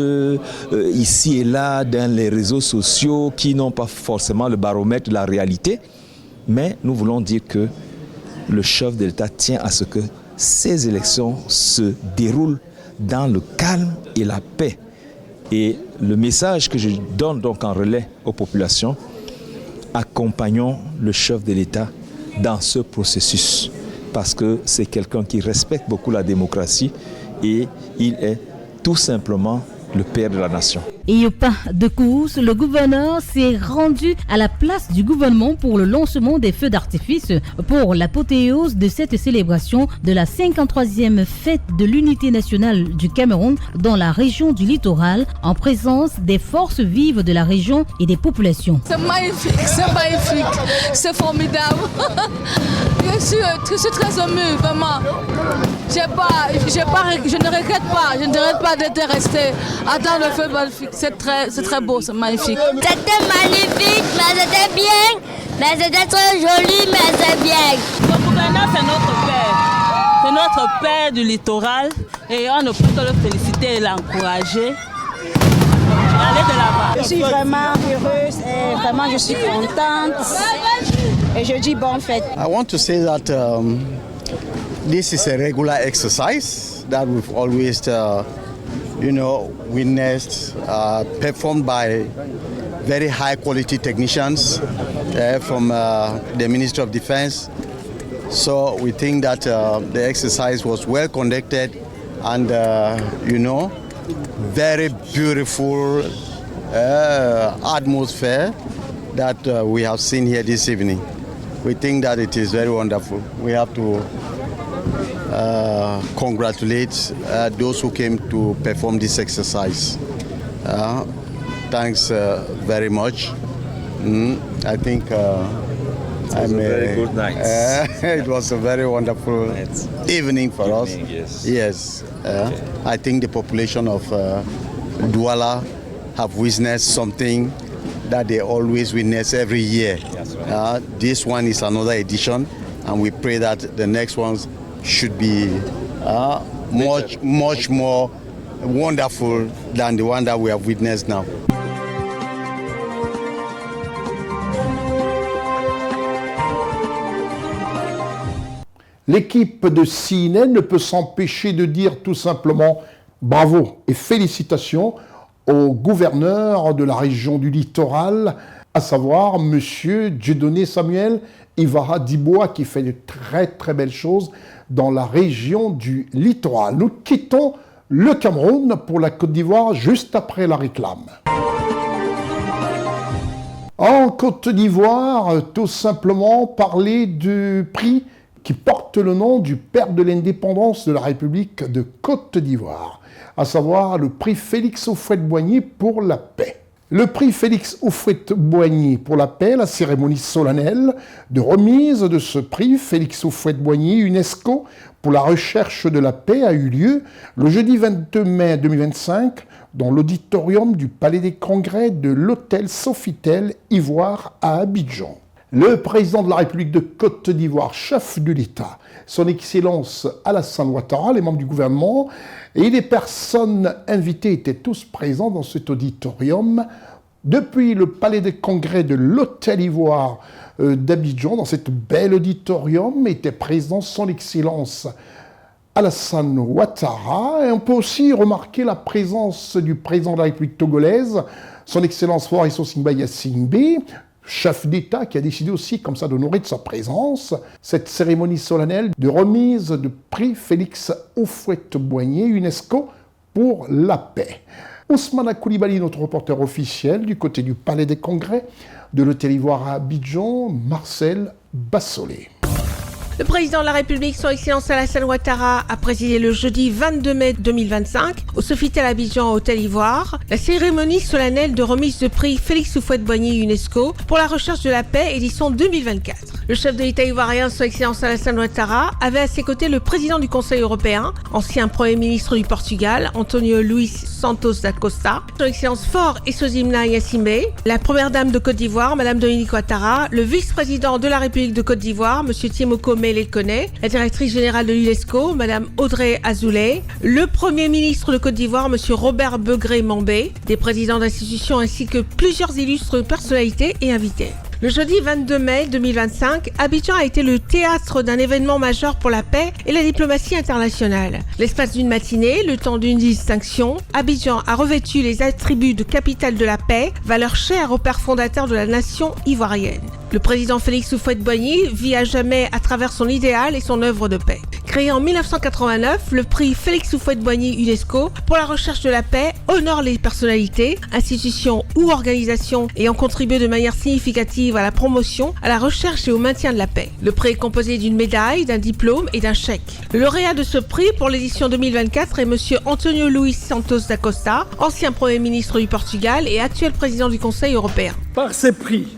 ici et là dans les réseaux sociaux qui n'ont pas forcément le baromètre de la réalité. Mais nous voulons dire que le chef de l'État tient à ce que ces élections se déroulent dans le calme et la paix. Et le message que je donne donc en relais aux populations, accompagnons le chef de l'État dans ce processus parce que c'est quelqu'un qui respecte beaucoup la démocratie et il est tout simplement le père de la nation. Et au pas de course, le gouverneur s'est rendu à la place du gouvernement pour le lancement des feux d'artifice pour l'apothéose de cette célébration de la 53e fête de l'unité nationale du Cameroun dans la région du littoral en présence des forces vives de la région et des populations. C'est magnifique, c'est formidable. Je suis très émue, vraiment. Je ne regrette pas d'être resté à dans le feu magnifique. C'est très beau, c'est magnifique. C'était magnifique, mais c'était bien. Mais c'était très joli, mais c'est bien. Le gouverneur, c'est notre père. père du littoral et on ne peut que le féliciter et l'encourager. Allez de là-bas. Je suis vraiment heureuse et vraiment je suis contente et je dis bonne fête. I want to say that this is a regular exercise that we've always witnessed, performed by very high quality technicians from the Ministry of Defense. So we think that the exercise was well conducted and very beautiful atmosphere that we have seen here this evening. We think that it is very wonderful. We have to congratulate those who came to perform this exercise. Thanks very much. I think it was a very good night. It was a very wonderful evening for us. Yes. Okay. I think the population of Douala have witnessed something that they always witness every year. Right. This one is another edition, and we pray that the next ones should be much more wonderful than the one that we have witnessed now. L'équipe de CNN ne peut s'empêcher de dire tout simplement bravo et félicitations au gouverneur de la région du littoral, à savoir M. Dieudonné Samuel Ivara Dibois, qui fait de très très belles choses dans la région du littoral. Nous quittons le Cameroun pour la Côte d'Ivoire juste après la réclame. En Côte d'Ivoire, tout simplement parler du prix qui porte le nom du père de l'indépendance de la République de Côte d'Ivoire, à savoir le prix Félix Houphouët-Boigny pour la paix. Le prix Félix Houphouët-Boigny pour la paix, la cérémonie solennelle de remise de ce prix Félix Houphouët-Boigny UNESCO pour la recherche de la paix a eu lieu le jeudi 22 mai 2025 dans l'auditorium du Palais des Congrès de l'hôtel Sofitel Ivoire à Abidjan. Le président de la République de Côte d'Ivoire, chef de l'État, son Excellence Alassane Ouattara, les membres du gouvernement et les personnes invitées étaient tous présents dans cet auditorium. Depuis le Palais des Congrès de l'Hôtel Ivoire d'Abidjan, dans cet bel auditorium, était présent son Excellence Alassane Ouattara. Et on peut aussi remarquer la présence du président de la République togolaise, son Excellence Faure Essossimba Yassimbe, chef d'État qui a décidé aussi comme ça d'honorer de sa présence cette cérémonie solennelle de remise de prix Félix Houphouët-Boigny UNESCO pour la paix. Ousmane Koulibaly, notre reporter officiel du côté du Palais des Congrès de l'Hôtel Ivoire à Abidjan, Marcel Bassolé. Le président de la République, son Excellence Alassane Ouattara, a présidé le jeudi 22 mai 2025 au Sofitel Abidjan Hôtel Ivoire la cérémonie solennelle de remise de prix Félix Houphouët-Boigny UNESCO pour la recherche de la paix édition 2024. Le chef de l'État ivoirien, son Excellence Alassane Ouattara, avait à ses côtés le président du Conseil européen, ancien Premier ministre du Portugal, Antonio Luis Santos da Costa, son Excellence Faure Essossimba Yassimbe, la première dame de Côte d'Ivoire, Madame Dominique Ouattara, le vice-président de la République de Côte d'Ivoire, Monsieur Tiemoko Mele-Kone, la directrice générale de l'UNESCO, Madame Audrey Azoulay, le Premier ministre de Côte d'Ivoire, Monsieur Robert Begré-Mambé, des présidents d'institutions ainsi que plusieurs illustres personnalités et invités. Le jeudi 22 mai 2025, Abidjan a été le théâtre d'un événement majeur pour la paix et la diplomatie internationale. L'espace d'une matinée, le temps d'une distinction, Abidjan a revêtu les attributs de capitale de la paix, valeur chère au père fondateur de la nation ivoirienne. Le président Félix Houphouët-Boigny vit à jamais à travers son idéal et son œuvre de paix. Créé en 1989, le prix Félix Houphouët-Boigny UNESCO pour la recherche de la paix honore les personnalités, institutions ou organisations ayant contribué de manière significative à la promotion, à la recherche et au maintien de la paix. Le prix est composé d'une médaille, d'un diplôme et d'un chèque. Le lauréat de ce prix pour l'édition 2024 est Monsieur Antonio Luis Santos da Costa, ancien Premier ministre du Portugal et actuel président du Conseil européen. Par ces prix,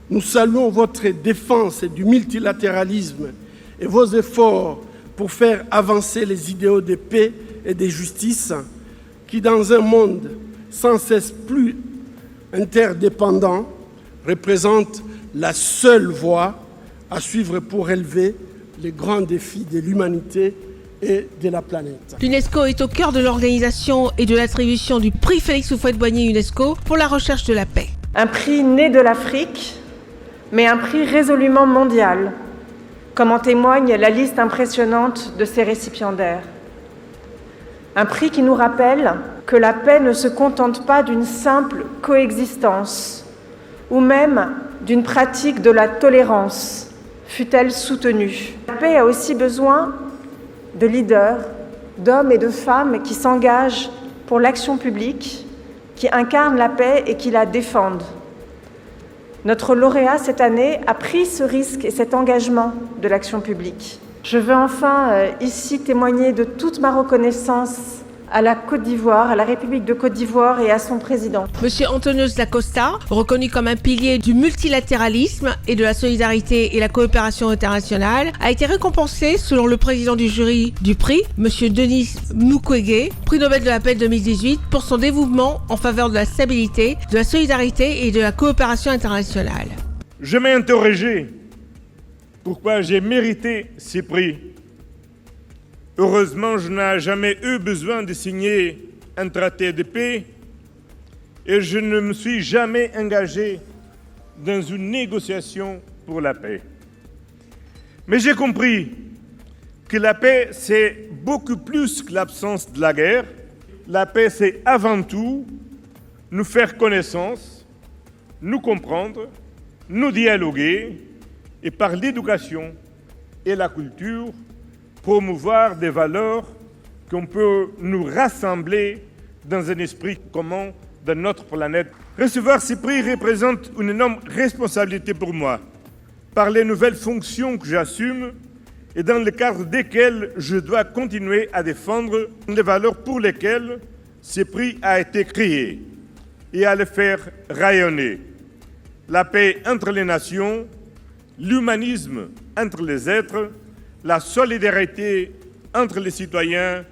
nous saluons votre défense du multilatéralisme et vos efforts pour faire avancer les idéaux de paix et de justice qui, dans un monde sans cesse plus interdépendant, représentent la seule voie à suivre pour relever les grands défis de l'humanité et de la planète. L'UNESCO est au cœur de l'organisation et de l'attribution du prix Félix Houphouët-Boigny UNESCO pour la recherche de la paix. Un prix né de l'Afrique, mais un prix résolument mondial, comme en témoigne la liste impressionnante de ses récipiendaires. Un prix qui nous rappelle que la paix ne se contente pas d'une simple coexistence, ou même d'une pratique de la tolérance, fût-elle soutenue. La paix a aussi besoin de leaders, d'hommes et de femmes qui s'engagent pour l'action publique, qui incarnent la paix et qui la défendent. Notre lauréat cette année a pris ce risque et cet engagement de l'action publique. Je veux enfin ici témoigner de toute ma reconnaissance à la Côte d'Ivoire, à la République de Côte d'Ivoire et à son président. Monsieur Antonios da Costa, reconnu comme un pilier du multilatéralisme et de la solidarité et la coopération internationale, a été récompensé selon le président du jury du prix, Monsieur Denis Mukwege, prix Nobel de la paix 2018, pour son dévouement en faveur de la stabilité, de la solidarité et de la coopération internationale. Je m'ai interrogé pourquoi j'ai mérité ces prix. Heureusement, je n'ai jamais eu besoin de signer un traité de paix et je ne me suis jamais engagé dans une négociation pour la paix. Mais j'ai compris que la paix, c'est beaucoup plus que l'absence de la guerre. La paix, c'est avant tout nous faire connaissance, nous comprendre, nous dialoguer et par l'éducation et la culture, promouvoir des valeurs qu'on peut nous rassembler dans un esprit commun de notre planète. Recevoir ces prix représente une énorme responsabilité pour moi, par les nouvelles fonctions que j'assume et dans le cadre desquelles je dois continuer à défendre les valeurs pour lesquelles ces prix a été créé et à les faire rayonner. La paix entre les nations, l'humanisme entre les êtres, la solidarité entre les citoyens,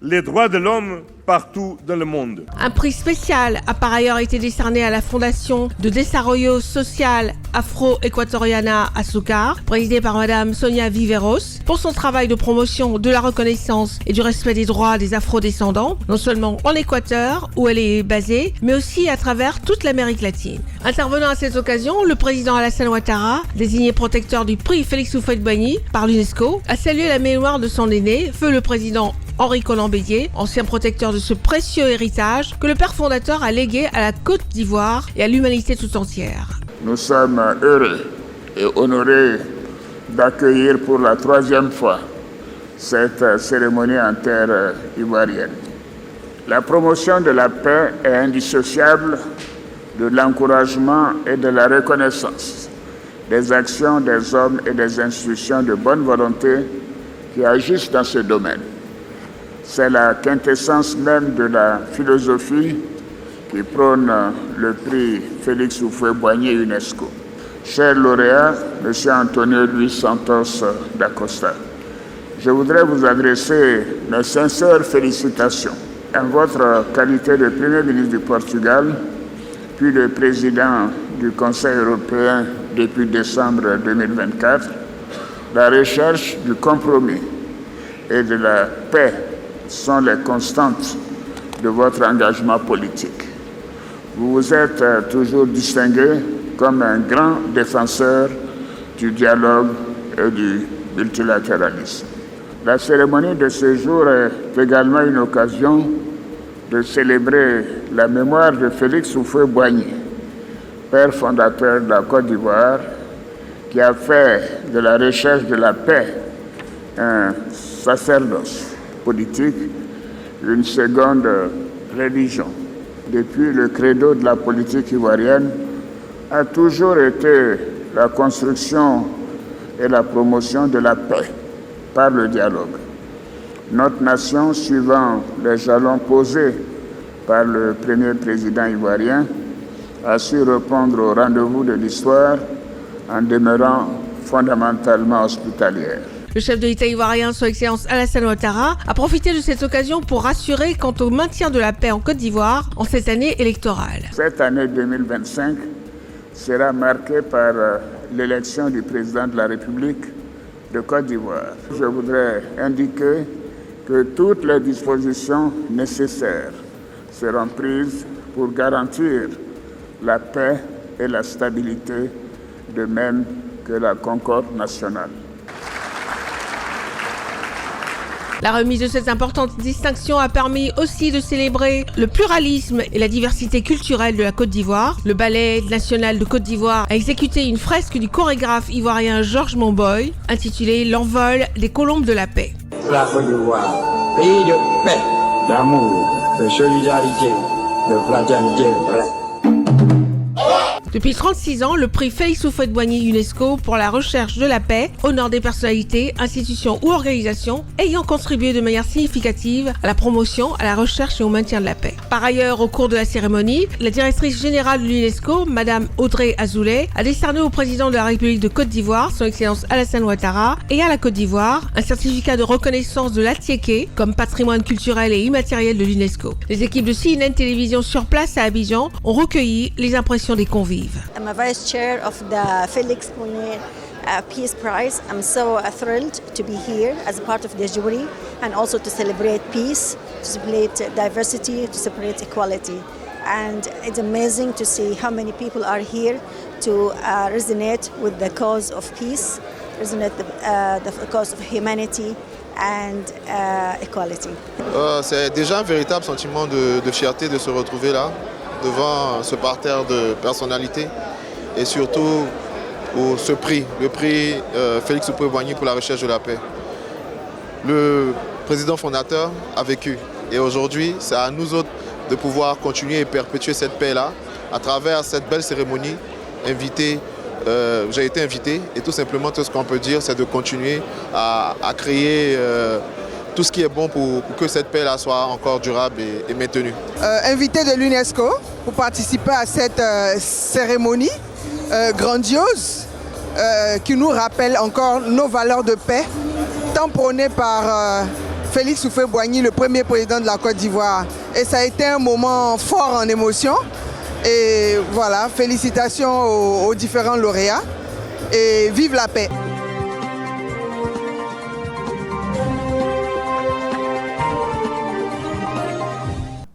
les droits de l'homme partout dans le monde. Un prix spécial a par ailleurs été décerné à la Fondation de Desarrollo Social Afro-Equatoriana Azúcar, présidée par Madame Sonia Viveros, pour son travail de promotion de la reconnaissance et du respect des droits des afro-descendants, non seulement en Équateur, où elle est basée, mais aussi à travers toute l'Amérique latine. Intervenant à cette occasion, le président Alassane Ouattara, désigné protecteur du prix Félix Houphouët-Boigny par l'UNESCO, a salué la mémoire de son aîné, feu le président Henri Konan-Bédié, ancien protecteur de ce précieux héritage que le père fondateur a légué à la Côte d'Ivoire et à l'humanité tout entière. Nous sommes heureux et honorés d'accueillir pour la 3e fois cette cérémonie en terre ivoirienne. La promotion de la paix est indissociable de l'encouragement et de la reconnaissance des actions des hommes et des institutions de bonne volonté qui agissent dans ce domaine. C'est la quintessence même de la philosophie qui prône le prix Félix Houphouët-Boigny UNESCO. Cher lauréat, M. Antonio Luis Santos da Costa, je voudrais vous adresser mes sincères félicitations en votre qualité de Premier ministre du Portugal, puis de président du Conseil européen depuis décembre 2024. La recherche du compromis et de la paix sont les constantes de votre engagement politique. Vous vous êtes toujours distingué comme un grand défenseur du dialogue et du multilatéralisme. La cérémonie de ce jour est également une occasion de célébrer la mémoire de Félix Houphouët-Boigny, père fondateur de la Côte d'Ivoire, qui a fait de la recherche de la paix un sacerdoce politique, une seconde religion. Depuis, le credo de la politique ivoirienne a toujours été la construction et la promotion de la paix par le dialogue. Notre nation, suivant les jalons posés par le premier président ivoirien, a su répondre au rendez-vous de l'histoire en demeurant fondamentalement hospitalière. Le chef de l'État ivoirien, son Excellence Alassane Ouattara, a profité de cette occasion pour rassurer quant au maintien de la paix en Côte d'Ivoire en cette année électorale. Cette année 2025 sera marquée par l'élection du président de la République de Côte d'Ivoire. Je voudrais indiquer que toutes les dispositions nécessaires seront prises pour garantir la paix et la stabilité, de même que la concorde nationale. La remise de cette importante distinction a permis aussi de célébrer le pluralisme et la diversité culturelle de la Côte d'Ivoire. Le Ballet national de Côte d'Ivoire a exécuté une fresque du chorégraphe ivoirien Georges Monboy, intitulée « L'envol des colombes de la paix ». La Côte d'Ivoire, pays de paix, d'amour, de solidarité, de fraternité vraie. Depuis 36 ans, le prix Félix Houphouët-Boigny UNESCO pour la recherche de la paix honore des personnalités, institutions ou organisations ayant contribué de manière significative à la promotion, à la recherche et au maintien de la paix. Par ailleurs, au cours de la cérémonie, la directrice générale de l'UNESCO, Madame Audrey Azoulay, a décerné au président de la République de Côte d'Ivoire, son Excellence Alassane Ouattara, et à la Côte d'Ivoire, un certificat de reconnaissance de l'Atiéké comme patrimoine culturel et immatériel de l'UNESCO. Les équipes de CNN Télévision sur place à Abidjan ont recueilli les impressions des convives. I'm a vice chair of the Félix Boigny Peace Prize. I'm so thrilled to be here as a part of the jury and also to celebrate peace, to celebrate diversity, to celebrate equality. And it's amazing to see how many people are here to resonate with the cause of peace, resonate the cause of humanity and equality. C'est déjà un véritable sentiment de fierté de se retrouver là, devant ce parterre de personnalités et surtout pour ce prix, le prix Félix Houphouët-Boigny pour la recherche de la paix. Le président fondateur a vécu et aujourd'hui c'est à nous autres de pouvoir continuer et perpétuer cette paix-là à travers cette belle cérémonie. J'ai été invité et tout simplement tout ce qu'on peut dire c'est de continuer à créer tout ce qui est bon pour que cette paix-là soit encore durable et maintenue. Invité de l'UNESCO pour participer à cette cérémonie grandiose qui nous rappelle encore nos valeurs de paix, tant prônées par Félix Houphouët-Boigny, le premier président de la Côte d'Ivoire. Et ça a été un moment fort en émotion. Et voilà, félicitations aux différents lauréats et vive la paix.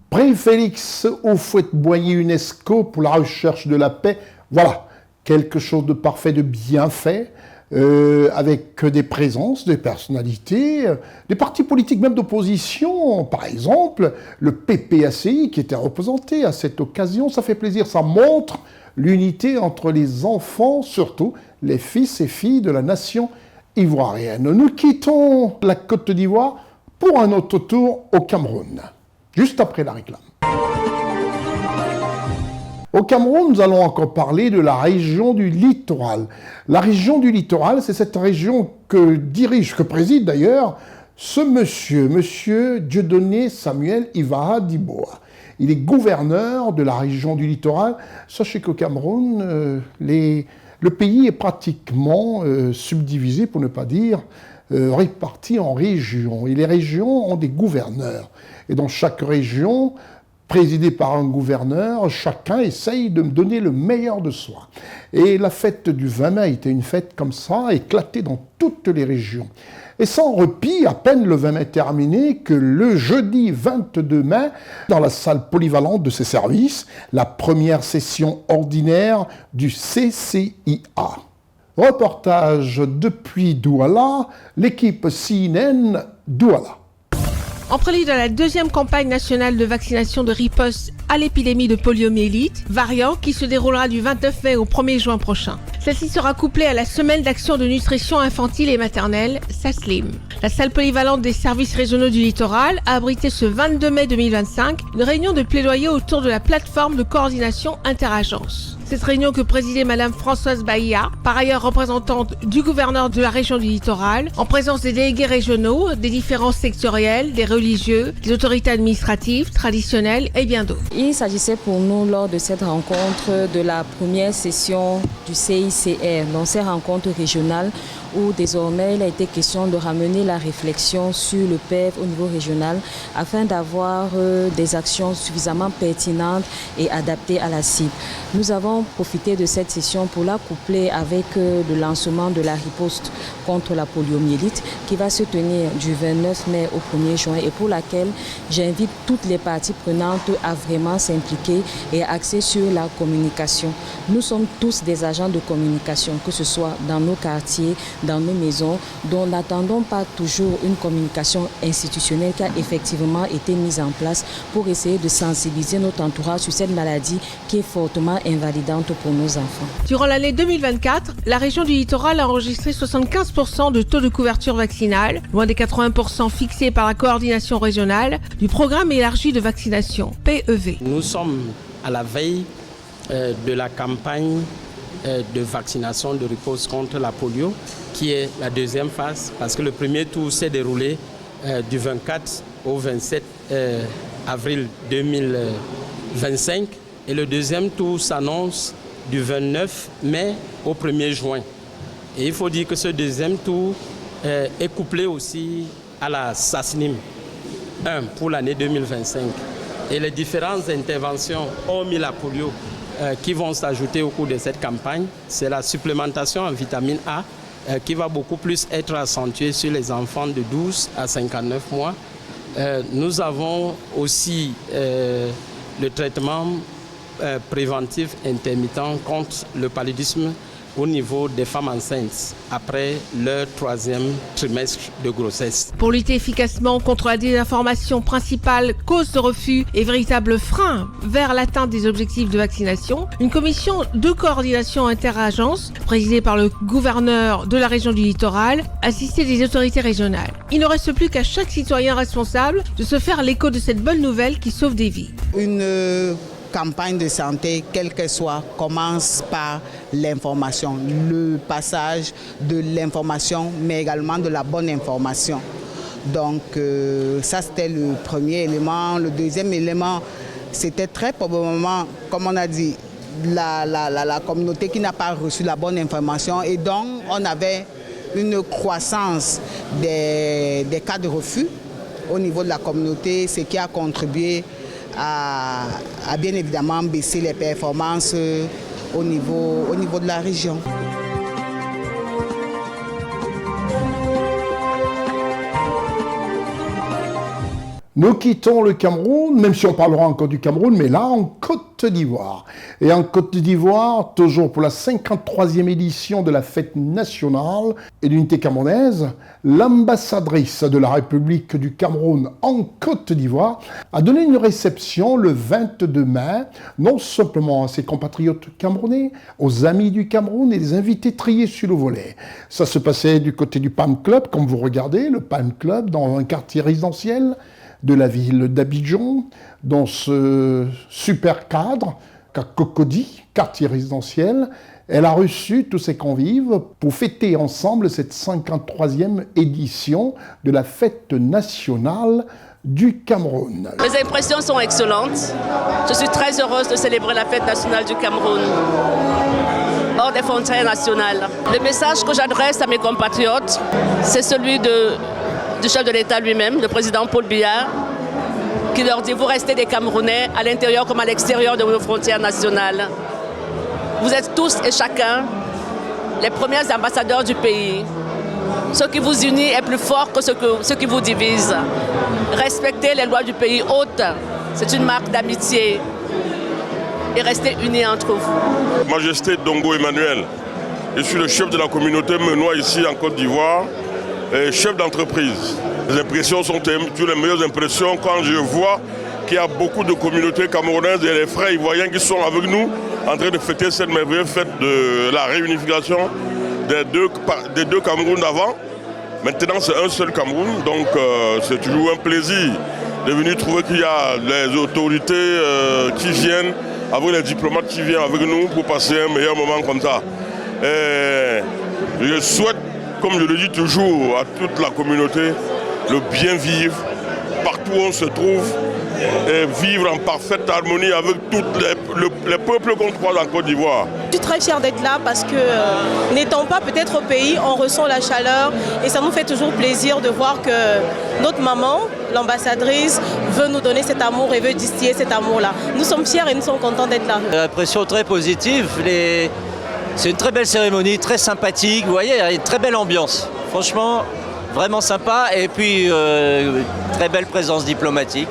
Prix Félix Houphouët-Boigny UNESCO pour la recherche de la paix. Voilà, quelque chose de parfait, de bien fait, avec des présences, des personnalités, des partis politiques même d'opposition, par exemple le PPACI qui était représenté à cette occasion. Ça fait plaisir, ça montre l'unité entre les enfants, surtout les fils et filles de la nation ivoirienne. Nous quittons la Côte d'Ivoire pour un autre tour au Cameroun, juste après la réclame. Au Cameroun, nous allons encore parler de la région du littoral. La région du littoral, c'est cette région que préside d'ailleurs ce monsieur Dieudonné Samuel Ivara Diboa. Il est gouverneur de la région du littoral. Sachez qu'au Cameroun, le pays est pratiquement subdivisé, pour ne pas dire réparti en régions. Et les régions ont des gouverneurs. Et dans chaque région, présidée par un gouverneur, chacun essaye de me donner le meilleur de soi. Et la fête du 20 mai était une fête comme ça, éclatée dans toutes les régions. Et sans répit, à peine le 20 mai terminé, que le jeudi 22 mai, dans la salle polyvalente de ces services, la première session ordinaire du CCIA. Reportage depuis Douala, l'équipe CNN Douala. En prélude à la deuxième campagne nationale de vaccination de riposte à l'épidémie de poliomyélite, variant qui se déroulera du 29 mai au 1er juin prochain. Celle-ci sera couplée à la semaine d'action de nutrition infantile et maternelle, SASLIM. La salle polyvalente des services régionaux du littoral a abrité ce 22 mai 2025 une réunion de plaidoyer autour de la plateforme de coordination interagences. Cette réunion que présidait Madame Françoise Bahia, par ailleurs représentante du gouverneur de la région du littoral, en présence des délégués régionaux, des différents sectoriels, des religieux, des autorités administratives, traditionnelles et bien d'autres. Il s'agissait pour nous lors de cette rencontre de la première session du CICR, dans ces rencontres régionales, où désormais il a été question de ramener la réflexion sur le PEV au niveau régional afin d'avoir des actions suffisamment pertinentes et adaptées à la cible. Nous avons profité de cette session pour la coupler avec le lancement de la riposte contre la poliomyélite qui va se tenir du 29 mai au 1er juin et pour laquelle j'invite toutes les parties prenantes à vraiment s'impliquer et axer sur la communication. Nous sommes tous des agents de communication, que ce soit dans nos quartiers, dans nos maisons, dont n'attendons pas toujours une communication institutionnelle qui a effectivement été mise en place pour essayer de sensibiliser notre entourage sur cette maladie qui est fortement invalidante pour nos enfants. Durant l'année 2024, la région du littoral a enregistré 75% de taux de couverture vaccinale, loin des 80% fixés par la coordination régionale du programme élargi de vaccination, PEV. Nous sommes à la veille de la campagne de vaccination de riposte contre la polio, qui est la deuxième phase, parce que le premier tour s'est déroulé du 24 au 27 avril 2025 et le deuxième tour s'annonce du 29 mai au 1er juin. Et il faut dire que ce deuxième tour est couplé aussi à la SASNIM 1 pour l'année 2025. Et les différentes interventions, hormis la polio, qui vont s'ajouter au cours de cette campagne, c'est la supplémentation en vitamine A qui va beaucoup plus être accentuée sur les enfants de 12 à 59 mois. Nous avons aussi le traitement préventif intermittent contre le paludisme au niveau des femmes enceintes après leur 3e trimestre de grossesse. Pour lutter efficacement contre la désinformation, principale cause de refus et véritable frein vers l'atteinte des objectifs de vaccination, une commission de coordination interagences, présidée par le gouverneur de la région du littoral, assistée des autorités régionales. Il ne reste plus qu'à chaque citoyen responsable de se faire l'écho de cette bonne nouvelle qui sauve des vies. Une campagne de santé, quelle qu'elle soit, commence par l'information, le passage de l'information, mais également de la bonne information. Donc ça, c'était le premier élément. Le deuxième élément, c'était très probablement, comme on a dit, la communauté qui n'a pas reçu la bonne information et donc on avait une croissance des cas de refus au niveau de la communauté, ce qui a contribué à bien évidemment baisser les performances au niveau de la région. Nous quittons le Cameroun, même si on parlera encore du Cameroun, mais là en Côte d'Ivoire. Et en Côte d'Ivoire, toujours pour la 53e édition de la fête nationale et d'unité camerounaise, l'ambassadrice de la République du Cameroun en Côte d'Ivoire a donné une réception le 22 mai, non simplement à ses compatriotes camerounais, aux amis du Cameroun et des invités triés sur le volet. Ça se passait du côté du Palm Club, comme vous regardez, le Palm Club dans un quartier résidentiel de la ville d'Abidjan, dans ce super cadre qu'a Cocody, quartier résidentiel. Elle a reçu tous ses convives pour fêter ensemble cette 53e édition de la fête nationale du Cameroun. Mes impressions sont excellentes. Je suis très heureuse de célébrer la fête nationale du Cameroun hors des frontières nationales. Le message que j'adresse à mes compatriotes, c'est celui du chef de l'État lui-même, le président Paul Biya, qui leur dit: vous restez des Camerounais à l'intérieur comme à l'extérieur de nos frontières nationales. Vous êtes tous et chacun les premiers ambassadeurs du pays. Ce qui vous unit est plus fort que ce qui vous divise. Respectez les lois du pays hôte, c'est une marque d'amitié. Et restez unis entre vous. Majesté Dongo Emmanuel, je suis le chef de la communauté Menois ici en Côte d'Ivoire. Chef d'entreprise. Les impressions sont toutes les meilleures impressions quand je vois qu'il y a beaucoup de communautés camerounaises et les frères ivoiriens qui sont avec nous en train de fêter cette merveilleuse fête de la réunification des deux Camerouns d'avant. Maintenant, c'est un seul Cameroun, donc c'est toujours un plaisir de venir trouver qu'il y a les autorités qui viennent, avec les diplomates qui viennent avec nous pour passer un meilleur moment comme ça. Et je souhaite, comme je le dis toujours à toute la communauté, le bien vivre partout où on se trouve et vivre en parfaite harmonie avec tous les peuples qu'on croise en Côte d'Ivoire. Je suis très fiers d'être là parce que n'étant pas peut-être au pays, on ressent la chaleur et ça nous fait toujours plaisir de voir que notre maman, l'ambassadrice, veut nous donner cet amour et veut distiller cet amour-là. Nous sommes fiers et nous sommes contents d'être là. L'impression très positive. C'est une très belle cérémonie, très sympathique. Vous voyez, il y a une très belle ambiance. Franchement, vraiment sympa. Et puis, très belle présence diplomatique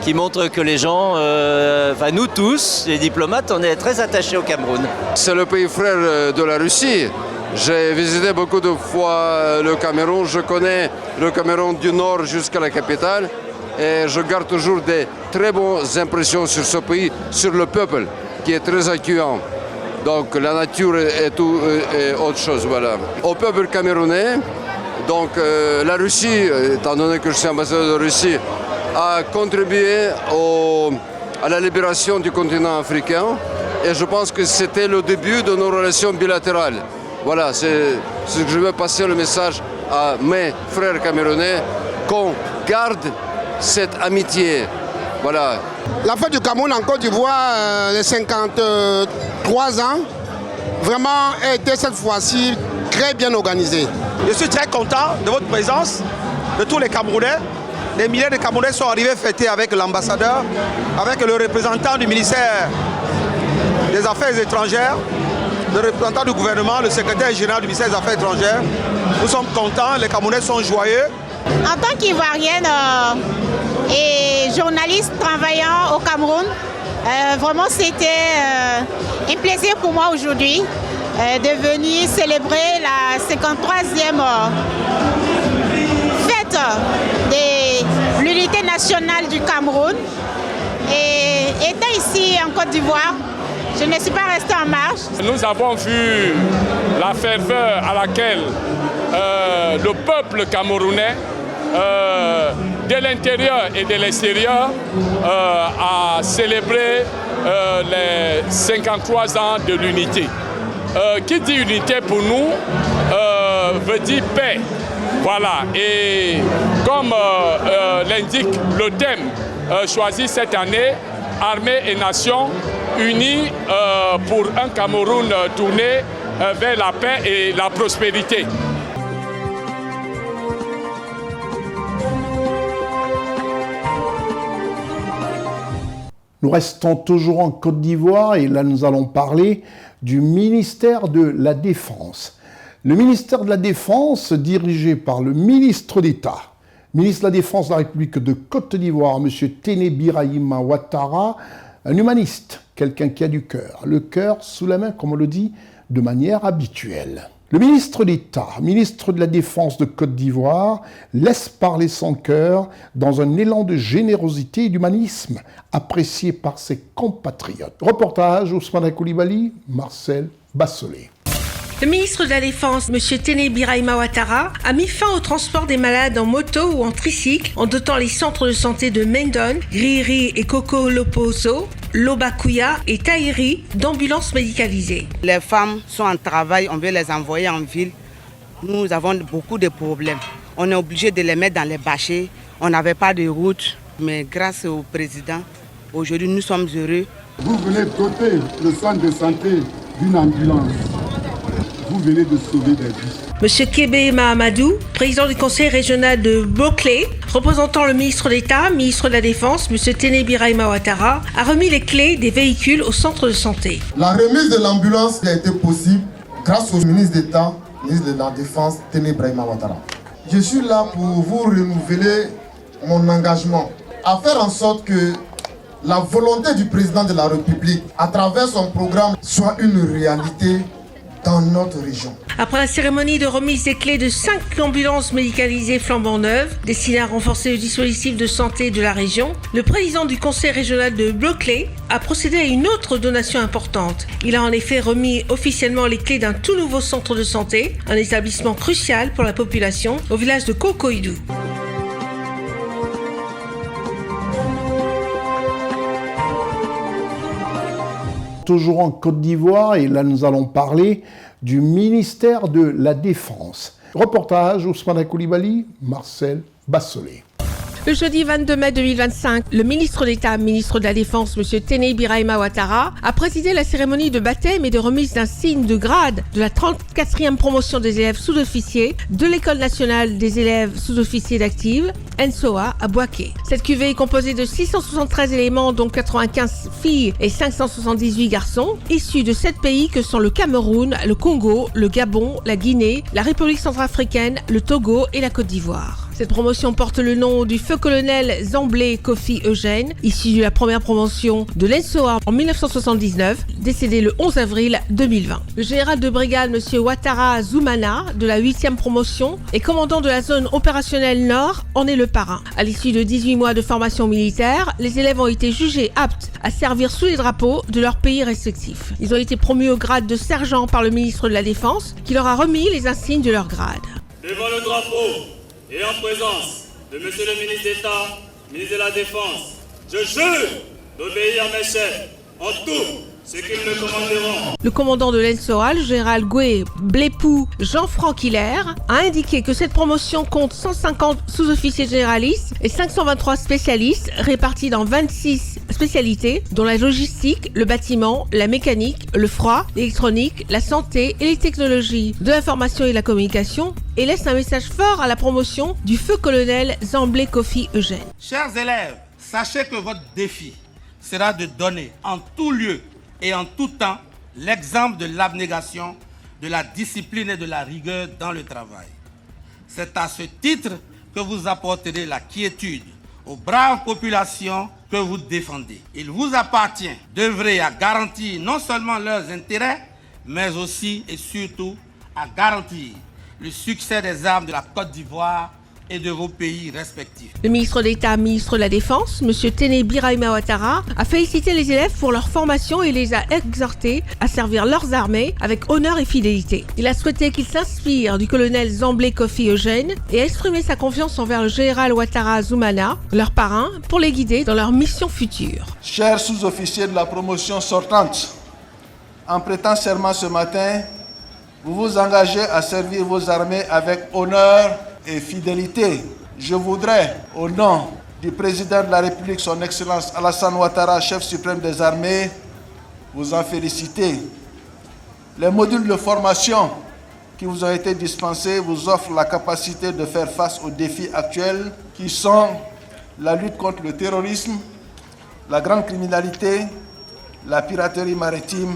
qui montre que les gens, nous tous, les diplomates, on est très attachés au Cameroun. C'est le pays frère de la Russie. J'ai visité beaucoup de fois le Cameroun. Je connais le Cameroun du nord jusqu'à la capitale. Et je garde toujours des très bonnes impressions sur ce pays, sur le peuple, qui est très accueillant. Donc la nature et tout est autre chose. Voilà. Au peuple camerounais, donc la Russie, étant donné que je suis ambassadeur de Russie, a contribué à la libération du continent africain. Et je pense que c'était le début de nos relations bilatérales. Voilà, c'est ce que je veux passer le message à mes frères camerounais, qu'on garde cette amitié. Voilà. La fête du Cameroun en Côte d'Ivoire, les 53 ans, vraiment a été cette fois-ci très bien organisée. Je suis très content de votre présence, de tous les Camerounais. Des milliers de Camerounais sont arrivés fêter avec l'ambassadeur, avec le représentant du ministère des Affaires étrangères, le représentant du gouvernement, le secrétaire général du ministère des Affaires étrangères. Nous sommes contents, les Camerounais sont joyeux. En tant qu'Ivoirienne et journaliste travaillant au Cameroun, vraiment c'était un plaisir pour moi aujourd'hui de venir célébrer la 53e fête de l'unité nationale du Cameroun. Et étant ici en Côte d'Ivoire, je ne suis pas restée en marche. Nous avons vu la ferveur à laquelle le peuple camerounais, de l'intérieur et de l'extérieur, a célébré les 53 ans de l'unité. Qui dit unité pour nous veut dire paix. Voilà, et comme l'indique le thème choisi cette année, Armée et Nation unis pour un Cameroun tourné vers la paix et la prospérité. Nous restons toujours en Côte d'Ivoire et là nous allons parler du ministère de la Défense. Le ministère de la Défense, dirigé par le ministre d'État, ministre de la Défense de la République de Côte d'Ivoire, M. Téné Birahima Ouattara, un humaniste, quelqu'un qui a du cœur, le cœur sous la main, comme on le dit, de manière habituelle. Le ministre d'État, ministre de la Défense de Côte d'Ivoire, laisse parler son cœur dans un élan de générosité et d'humanisme apprécié par ses compatriotes. Reportage Ousmane Koulibaly, Marcel Bassolé. Le ministre de la Défense, M. Téné Birahima Ouattara, a mis fin au transport des malades en moto ou en tricycle en dotant les centres de santé de Mendon, Riri et Koko Loposo, Lobakouya et Taïri d'ambulances médicalisées. Les femmes sont en travail, on veut les envoyer en ville. Nous avons beaucoup de problèmes. On est obligé de les mettre dans les bâchers. On n'avait pas de route, mais grâce au président, aujourd'hui nous sommes heureux. Vous venez doter le centre de santé d'une ambulance. Vous venez de sauver des vies. Monsieur Kébé Mahamadou, président du conseil régional de Boclé, représentant le ministre d'État, ministre de la Défense, Monsieur Téné Birahima Ouattara, a remis les clés des véhicules au centre de santé. La remise de l'ambulance a été possible grâce au ministre d'État, ministre de la Défense, Téné Birahima Ouattara. Je suis là pour vous renouveler mon engagement à faire en sorte que la volonté du président de la République, à travers son programme, soit une réalité dans notre région. Après la cérémonie de remise des clés de 5 ambulances médicalisées flambant neuves, destinées à renforcer le dispositif de santé de la région, le président du conseil régional de Boclé a procédé à une autre donation importante. Il a en effet remis officiellement les clés d'un tout nouveau centre de santé, un établissement crucial pour la population, au village de Kokoidou. Toujours en Côte d'Ivoire, et là nous allons parler du ministère de la Défense. Reportage Ousmane Koulibaly, Marcel Bassolé. Le jeudi 22 mai 2025, le ministre d'État, ministre de la Défense, M. Téné Birahima Ouattara, a présidé la cérémonie de baptême et de remise d'un signe de grade de la 34e promotion des élèves sous-officiers de l'École nationale des élèves sous-officiers d'active, ENSOA, à Bouaké. Cette cuvée est composée de 673 éléments, dont 95 filles et 578 garçons, issus de 7 pays que sont le Cameroun, le Congo, le Gabon, la Guinée, la République centrafricaine, le Togo et la Côte d'Ivoire. Cette promotion porte le nom du feu colonel Zamblé Kofi Eugène, issu de la première promotion de l'ENSOA en 1979, décédé le 11 avril 2020. Le général de brigade M. Ouattara Zoumana, de la 8e promotion et commandant de la zone opérationnelle Nord, en est le parrain. À l'issue de 18 mois de formation militaire, les élèves ont été jugés aptes à servir sous les drapeaux de leurs pays respectifs. Ils ont été promus au grade de sergent par le ministre de la Défense, qui leur a remis les insignes de leur grade. Devant le drapeau et en présence de Monsieur le ministre d'État, ministre de la Défense, je jure d'obéir à mes chefs en tout ce qu'ils me commanderont. Le commandant de l'ENSOA, le général Goué Blépou Jean-Franck Hilaire, a indiqué que cette promotion compte 150 sous-officiers généralistes et 523 spécialistes répartis dans 26 spécialités, dont la logistique, le bâtiment, la mécanique, le froid, l'électronique, la santé et les technologies de l'information et de la communication, et laisse un message fort à la promotion du feu colonel Zamblé Kofi Eugène. Chers élèves, sachez que votre défi sera de donner en tout lieu et en tout temps l'exemple de l'abnégation, de la discipline et de la rigueur dans le travail. C'est à ce titre que vous apporterez la quiétude aux braves populations que vous défendez. Il vous appartient d'œuvrer à garantir non seulement leurs intérêts, mais aussi et surtout à garantir le succès des armes de la Côte d'Ivoire et de vos pays respectifs. Le ministre d'État, ministre de la Défense, M. Téné Birahima Ouattara, a félicité les élèves pour leur formation et les a exhortés à servir leurs armées avec honneur et fidélité. Il a souhaité qu'ils s'inspirent du colonel Zamblé Kofi Eugène et a exprimé sa confiance envers le général Ouattara Zoumana, leur parrain, pour les guider dans leur mission future. Chers sous-officiers de la promotion sortante, en prêtant serment ce matin, vous vous engagez à servir vos armées avec honneur et fidélité. Je voudrais, au nom du président de la République, son Excellence Alassane Ouattara, chef suprême des armées, vous en féliciter. Les modules de formation qui vous ont été dispensés vous offrent la capacité de faire face aux défis actuels qui sont la lutte contre le terrorisme, la grande criminalité, la piraterie maritime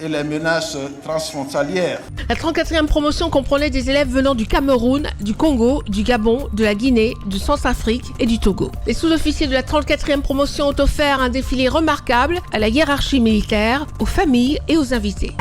et les menaces transfrontalières. La 34e promotion comprenait des élèves venant du Cameroun, du Congo, du Gabon, de la Guinée, de Centrafrique et du Togo. Les sous-officiers de la 34e promotion ont offert un défilé remarquable à la hiérarchie militaire, aux familles et aux invités.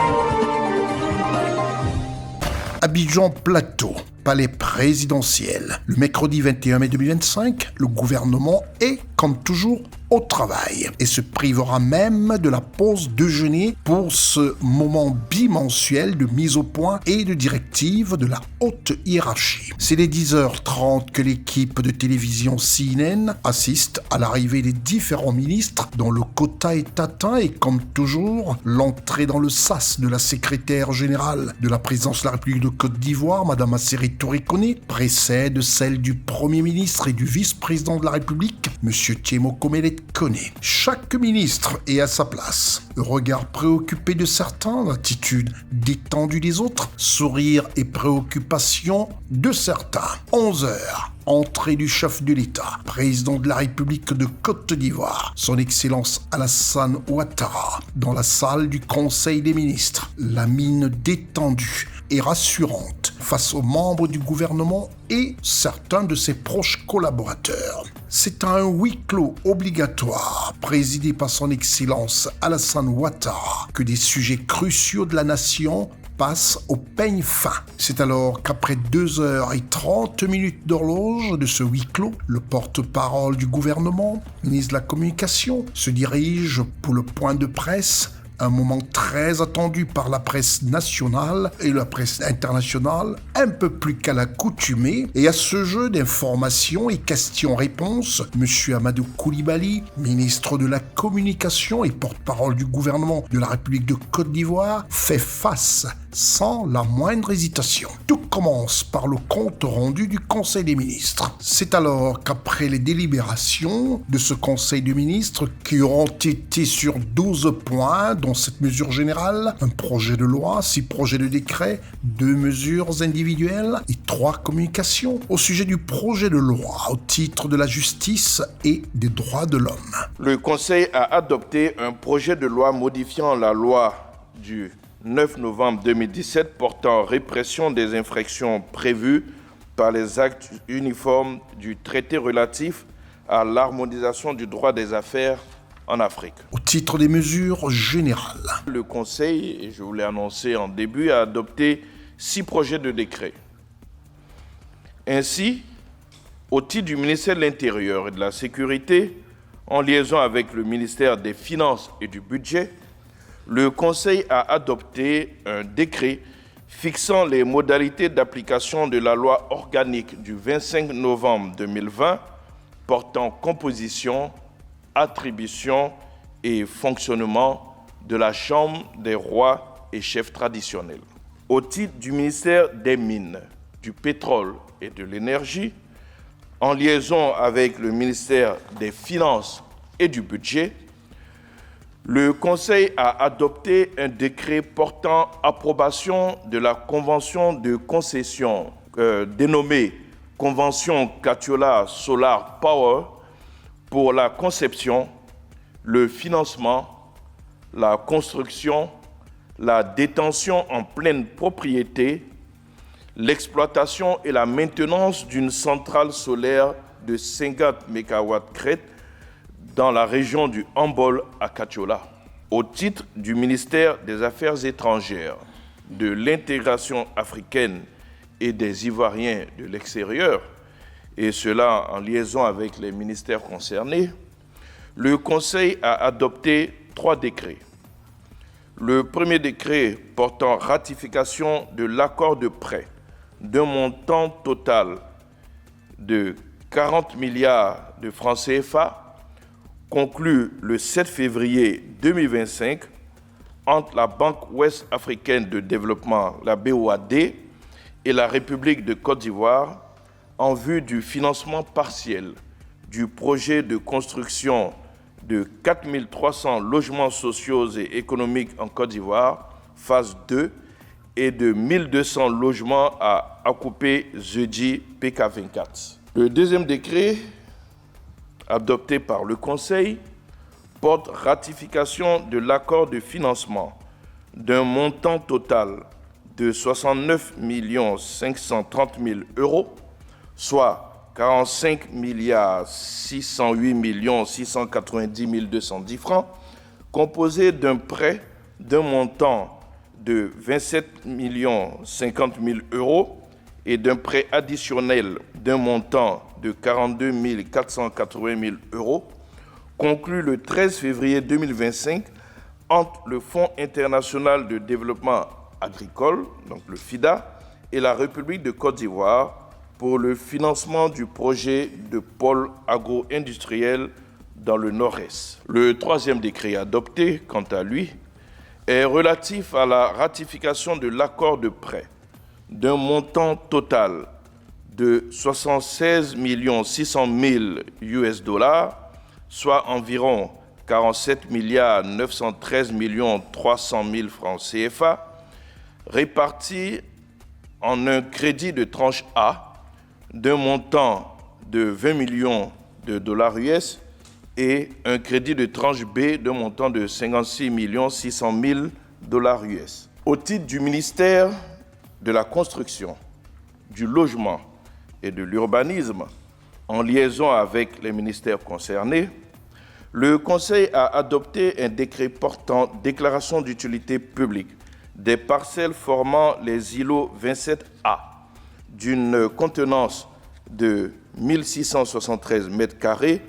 Abidjan Plateau, palais présidentiel. Le mercredi 21 mai 2025, le gouvernement est, comme toujours, au travail et se privera même de la pause déjeuner pour ce moment bimensuel de mise au point et de directive de la haute hiérarchie. C'est dès 10h30 que l'équipe de télévision CNN assiste à l'arrivée des différents ministres dont le quota est atteint et comme toujours, l'entrée dans le sas de la secrétaire générale de la présidence de la République de Côte d'Ivoire, Madame Asseri Touré-Koné, précède celle du Premier ministre et du vice-président de la République, Monsieur Thiemoko Koné. Chaque ministre est à sa place. Le regard préoccupé de certains, l'attitude détendue des autres, sourire et préoccupation de certains. 11h. Entrée du chef de l'État, président de la République de Côte d'Ivoire, son Excellence Alassane Ouattara, dans la salle du Conseil des ministres, la mine détendue et rassurante face aux membres du gouvernement et certains de ses proches collaborateurs. C'est un huis clos obligatoire, présidé par son Excellence Alassane Ouattara, que des sujets cruciaux de la nation passe au peigne fin. C'est alors qu'après 2h30 d'horloge de ce huis clos, le porte-parole du gouvernement, ministre de la Communication, se dirige pour le point de presse Un moment très attendu par la presse nationale et la presse internationale, un peu plus qu'à l'accoutumée. Et à ce jeu d'informations et questions-réponses, M. Amadou Coulibaly, ministre de la Communication et porte-parole du gouvernement de la République de Côte d'Ivoire, fait face sans la moindre hésitation. Tout commence par le compte rendu du Conseil des ministres. C'est alors qu'après les délibérations de ce Conseil des ministres, qui auront été sur 12 points, dont cette mesure générale, un projet de loi, 6 projets de décret, 2 mesures individuelles et 3 communications au sujet du projet de loi au titre de la justice et des droits de l'homme. Le Conseil a adopté un projet de loi modifiant la loi du 9 novembre 2017 portant répression des infractions prévues par les actes uniformes du traité relatif à l'harmonisation du droit des affaires en Afrique. Au titre des mesures générales. Le Conseil, et je vous l'ai annoncé en début, a adopté 6 projets de décret. Ainsi, au titre du ministère de l'Intérieur et de la Sécurité, en liaison avec le ministère des Finances et du Budget, le Conseil a adopté un décret fixant les modalités d'application de la loi organique du 25 novembre 2020 portant composition, attribution et fonctionnement de la Chambre des rois et chefs traditionnels. Au titre du ministère des Mines, du Pétrole et de l'Énergie, en liaison avec le ministère des Finances et du Budget, le Conseil a adopté un décret portant approbation de la convention de concession dénommée Convention Katiola Solar Power pour la conception, le financement, la construction, la détention en pleine propriété, l'exploitation et la maintenance d'une centrale solaire de 50 MW crête dans la région du Hambol à Katiola. Au titre du ministère des Affaires étrangères, de l'intégration africaine et des Ivoiriens de l'extérieur, et cela en liaison avec les ministères concernés, le Conseil a adopté 3 décrets. Le premier décret portant ratification de l'accord de prêt d'un montant total de 40 milliards de francs CFA conclu le 7 février 2025 entre la Banque ouest-africaine de développement, la BOAD, et la République de Côte d'Ivoire en vue du financement partiel du projet de construction de 4300 logements sociaux et économiques en Côte d'Ivoire, phase 2, et de 1200 logements à Akupé Zedji PK24. Le deuxième décret, adopté par le Conseil, porte ratification de l'accord de financement d'un montant total de 69 530 000 euros, soit 45 608 690 210 francs, composé d'un prêt d'un montant de 27 050 000 euros et d'un prêt additionnel d'un montant de 42 480 000 euros, conclu le 13 février 2025 entre le Fonds international de développement agricole, donc le FIDA, et la République de Côte d'Ivoire pour le financement du projet de pôle agro-industriel dans le Nord-Est. Le troisième décret adopté, quant à lui, est relatif à la ratification de l'accord de prêt d'un montant total de 76 600 000 US dollars, soit environ 47 913 300 000 francs CFA, répartis en un crédit de tranche A d'un montant de 20 millions de dollars US et un crédit de tranche B d'un montant de 56 600 000 dollars US. Au titre du ministère de la Construction, du Logement et de l'Urbanisme, en liaison avec les ministères concernés, le Conseil a adopté un décret portant déclaration d'utilité publique des parcelles formant les îlots 27A d'une contenance de 1673 m²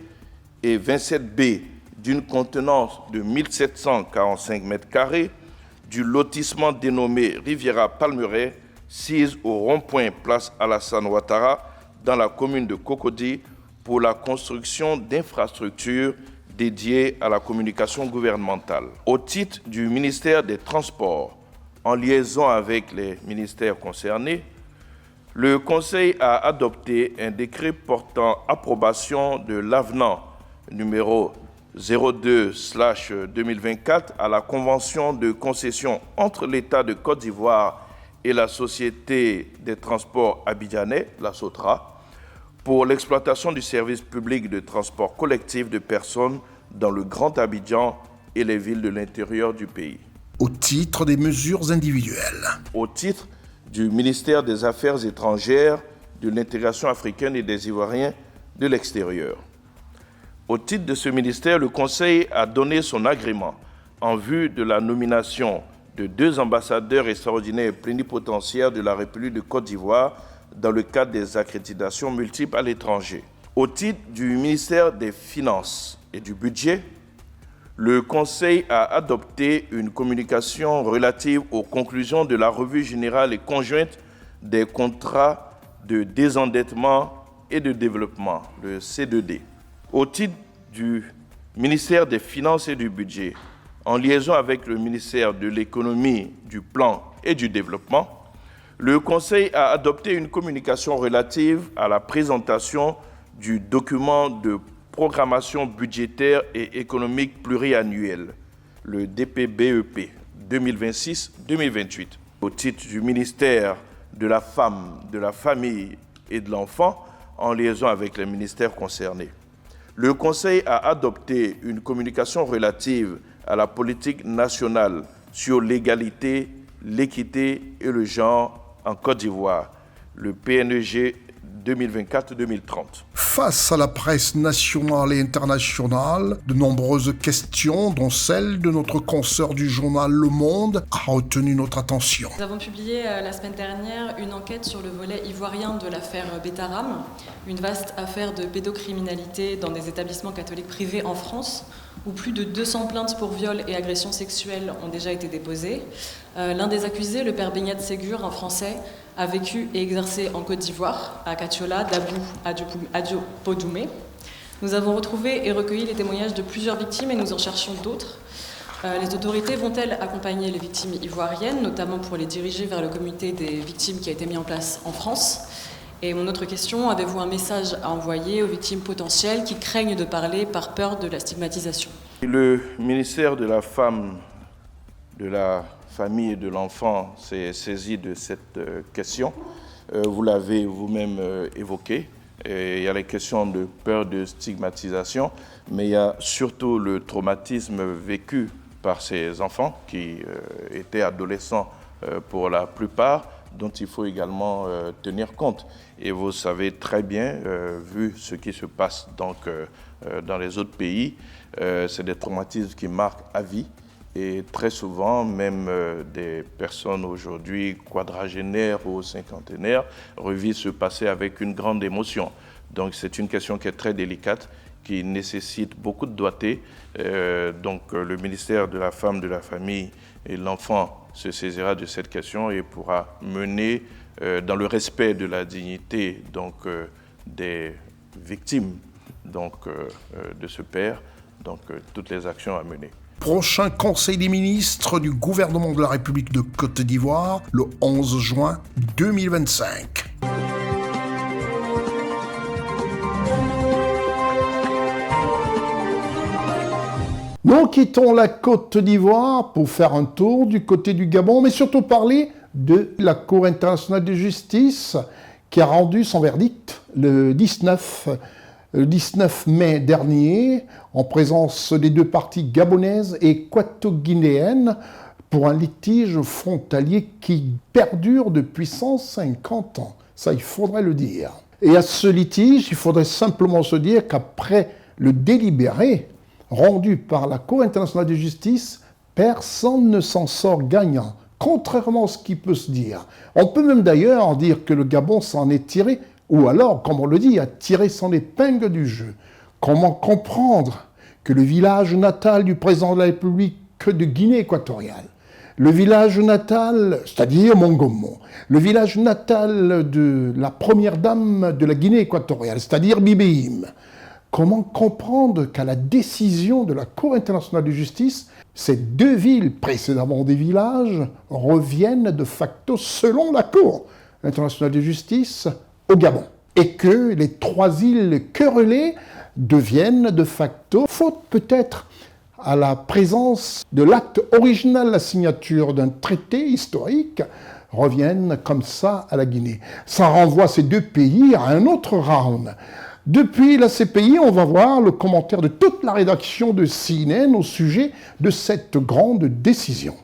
et 27B d'une contenance de 1745 mètres carrés du lotissement dénommé Riviera Palmeraie, sise au rond-point Place Alassane Ouattara dans la commune de Cocody pour la construction d'infrastructures dédiées à la communication gouvernementale. Au titre du ministère des Transports, en liaison avec les ministères concernés, le Conseil a adopté un décret portant approbation de l'avenant numéro 02/2024 à la Convention de concession entre l'État de Côte d'Ivoire et la Société des transports abidjanais, la SOTRA, pour l'exploitation du service public de transport collectif de personnes dans le Grand Abidjan et les villes de l'intérieur du pays. Au titre des mesures individuelles. Au titre du ministère des Affaires étrangères, de l'intégration africaine et des Ivoiriens de l'extérieur. Au titre de ce ministère, le Conseil a donné son agrément en vue de la nomination de 2 ambassadeurs extraordinaires et plénipotentiaires de la République de Côte d'Ivoire dans le cadre des accréditations multiples à l'étranger. Au titre du ministère des Finances et du Budget, le Conseil a adopté une communication relative aux conclusions de la revue générale et conjointe des contrats de désendettement et de développement, le C2D. Au titre du ministère des Finances et du Budget, en liaison avec le ministère de l'Économie, du Plan et du Développement, le Conseil a adopté une communication relative à la présentation du document de programmation budgétaire et économique pluriannuelle, le DPBEP 2026-2028. Au titre du ministère de la Femme, de la Famille et de l'Enfant, en liaison avec les ministères concernés. Le Conseil a adopté une communication relative à la politique nationale sur l'égalité, l'équité et le genre en Côte d'Ivoire, le PNEG 2024-2030. Face à la presse nationale et internationale, de nombreuses questions, dont celle de notre consoeur du journal Le Monde, a retenu notre attention. Nous avons publié la semaine dernière une enquête sur le volet ivoirien de l'affaire Betaram, une vaste affaire de pédocriminalité dans des établissements catholiques privés en France, où plus de 200 plaintes pour viol et agressions sexuelles ont déjà été déposées. L'un des accusés, le père Beignat Ségur, un Français, a vécu et exercé en Côte d'Ivoire, à Katiola, Dabou, Adjo-Podoumé. Nous avons retrouvé et recueilli les témoignages de plusieurs victimes et nous en cherchons d'autres. Les autorités vont-elles accompagner les victimes ivoiriennes, notamment pour les diriger vers le comité des victimes qui a été mis en place en France? Et mon autre question, avez-vous un message à envoyer aux victimes potentielles qui craignent de parler par peur de la stigmatisation? Le ministère de la Femme, de la Famille et de l'Enfant s'est saisi de cette question. Vous l'avez vous-même évoqué. Il y a les questions de peur de stigmatisation, mais il y a surtout le traumatisme vécu par ces enfants qui étaient adolescents pour la plupart, dont il faut également tenir compte. Et vous savez très bien, vu ce qui se passe donc, dans les autres pays, c'est des traumatismes qui marquent à vie. Et très souvent, même des personnes aujourd'hui quadragénaires ou cinquantenaires revivent ce passé avec une grande émotion. Donc c'est une question qui est très délicate, qui nécessite beaucoup de doigté. Donc le ministère de la Femme, de la Famille et de l'Enfant se saisira de cette question et pourra mener, dans le respect de la dignité donc, des victimes donc, de ce père, donc, toutes les actions à mener. Prochain Conseil des ministres du gouvernement de la République de Côte d'Ivoire, le 11 juin 2025. Nous quittons la Côte d'Ivoire pour faire un tour du côté du Gabon, mais surtout parler de la Cour internationale de justice qui a rendu son verdict le 19 mai dernier, en présence des 2 parties gabonaises et équato-guinéennes, pour un litige frontalier qui perdure depuis 150 ans. Ça, il faudrait le dire. Et à ce litige, il faudrait simplement se dire qu'après le délibéré rendu par la Cour internationale de justice, personne ne s'en sort gagnant, contrairement à ce qui peut se dire. On peut même d'ailleurs dire que le Gabon s'en est tiré, ou alors, comme on le dit, a tiré son épingle du jeu. Comment comprendre que le village natal du président de la République de Guinée équatoriale, le village natal, c'est-à-dire Mongomo, le village natal de la première dame de la Guinée équatoriale, c'est-à-dire Bibéim. Comment comprendre qu'à la décision de la Cour internationale de justice, ces deux villes, précédemment des villages, reviennent de facto, selon la Cour internationale de justice, au Gabon, et que les trois îles querellées deviennent de facto, faute peut-être à la présence de l'acte original, la signature d'un traité historique, reviennent comme ça à la Guinée. Ça renvoie ces deux pays à un autre round. Depuis la CPI, on va voir le commentaire de toute la rédaction de CNN au sujet de cette grande décision.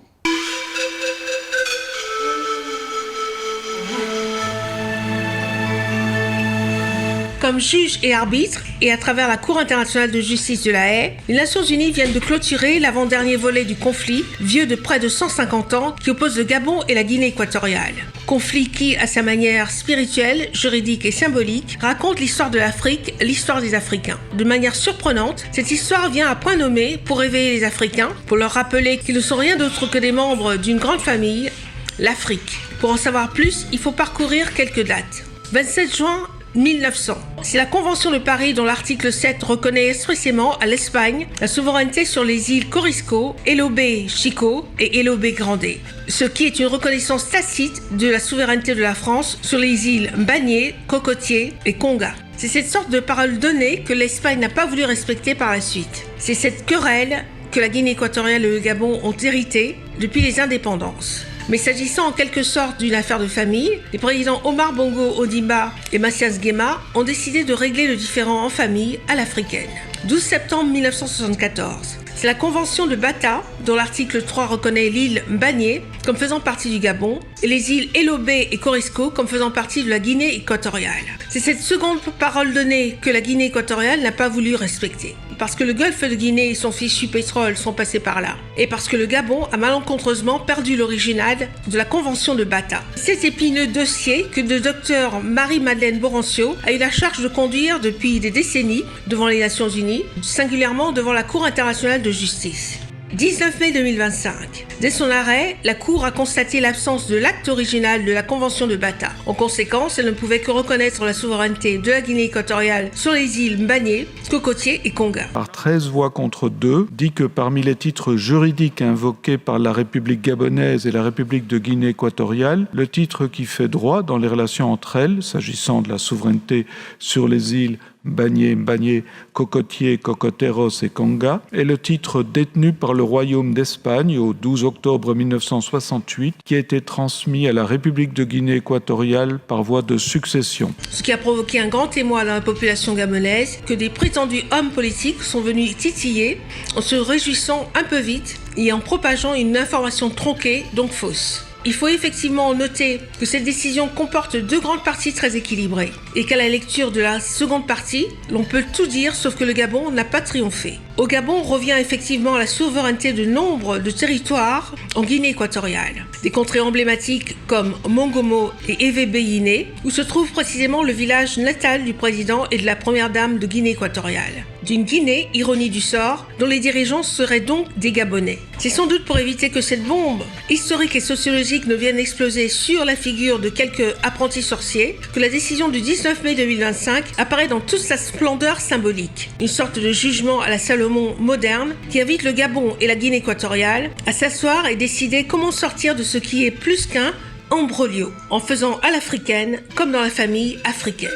Comme juge et arbitre, et à travers la Cour internationale de justice de La Haye, les Nations Unies viennent de clôturer l'avant-dernier volet du conflit, vieux de près de 150 ans, qui oppose le Gabon et la Guinée équatoriale. Conflit qui, à sa manière spirituelle, juridique et symbolique, raconte l'histoire de l'Afrique, l'histoire des Africains. De manière surprenante, cette histoire vient à point nommé pour réveiller les Africains, pour leur rappeler qu'ils ne sont rien d'autre que des membres d'une grande famille, l'Afrique. Pour en savoir plus, il faut parcourir quelques dates. 27 juin 1900. C'est la Convention de Paris dont l'article 7 reconnaît expressément à l'Espagne la souveraineté sur les îles Corisco, Elobé Chico et Elobé Grande, ce qui est une reconnaissance tacite de la souveraineté de la France sur les îles Mbagné, Cocotier et Conga. C'est cette sorte de parole donnée que l'Espagne n'a pas voulu respecter par la suite. C'est cette querelle que la Guinée équatoriale et le Gabon ont hérité depuis les indépendances. Mais s'agissant en quelque sorte d'une affaire de famille, les présidents Omar Bongo Ondimba et Mathias Guéma ont décidé de régler le différend en famille à l'africaine. 12 septembre 1974. C'est la Convention de Bata, dont l'article 3 reconnaît l'île Mbagné comme faisant partie du Gabon, et les îles Elobé et Corisco comme faisant partie de la Guinée équatoriale. C'est cette seconde parole donnée que la Guinée équatoriale n'a pas voulu respecter. Parce que le golfe de Guinée et son fichu pétrole sont passés par là. Et parce que le Gabon a malencontreusement perdu l'original de la Convention de Bata. Cet épineux dossier que le docteur Marie-Madeleine Borancio a eu la charge de conduire depuis des décennies devant les Nations Unies, singulièrement devant la Cour internationale de justice. 19 mai 2025. Dès son arrêt, la Cour a constaté l'absence de l'acte original de la Convention de Bata. En conséquence, elle ne pouvait que reconnaître la souveraineté de la Guinée équatoriale sur les îles Mbagné, Cocotier et Conga. Par 13 voix contre 2, dit que parmi les titres juridiques invoqués par la République gabonaise et la République de Guinée équatoriale, le titre qui fait droit dans les relations entre elles, s'agissant de la souveraineté sur les îles Mbagné, Cocotier, Cocoteros et Conga, est le titre détenu par le Royaume d'Espagne au 12 octobre 1968, qui a été transmis à la République de Guinée équatoriale par voie de succession. Ce qui a provoqué un grand émoi dans la population gabonaise, que des prétendus hommes politiques sont venus titiller en se réjouissant un peu vite et en propageant une information tronquée, donc fausse. Il faut effectivement noter que cette décision comporte deux grandes parties très équilibrées et qu'à la lecture de la seconde partie, l'on peut tout dire sauf que le Gabon n'a pas triomphé. Au Gabon revient effectivement la souveraineté de nombre de territoires en Guinée équatoriale. Des contrées emblématiques comme Mongomo et Evé-Béyiné, où se trouve précisément le village natal du président et de la première dame de Guinée équatoriale. D'une Guinée, ironie du sort, dont les dirigeants seraient donc des Gabonais. C'est sans doute pour éviter que cette bombe historique et sociologique ne vienne exploser sur la figure de quelques apprentis sorciers que la décision du 19 mai 2025 apparaît dans toute sa splendeur symbolique. Une sorte de jugement à la Salomon moderne qui invite le Gabon et la Guinée équatoriale à s'asseoir et décider comment sortir de ce qui est plus qu'un imbroglio, en faisant à l'africaine comme dans la famille africaine.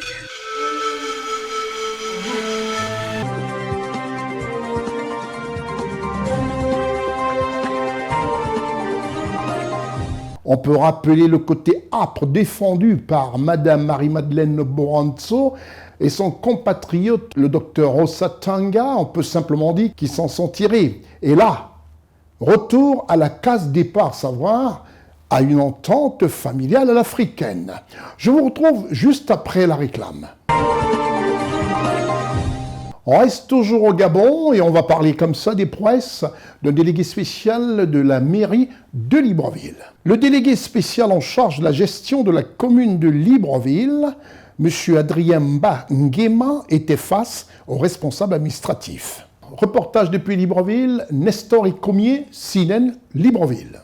On peut rappeler le côté âpre défendu par Madame Marie-Madeleine Boranzo et son compatriote, le docteur Rosa Tanga. On peut simplement dire qu'ils s'en sont tirés. Et là, retour à la case départ, savoir à une entente familiale à l'africaine. Je vous retrouve juste après la réclame. On reste toujours au Gabon et on va parler comme ça des prouesses d'un délégué spécial de la mairie de Libreville. Le délégué spécial en charge de la gestion de la commune de Libreville, M. Adrien Mba Nguema, était face aux responsables administratifs. Reportage depuis Libreville, Nestor et Comier, CNN, Libreville.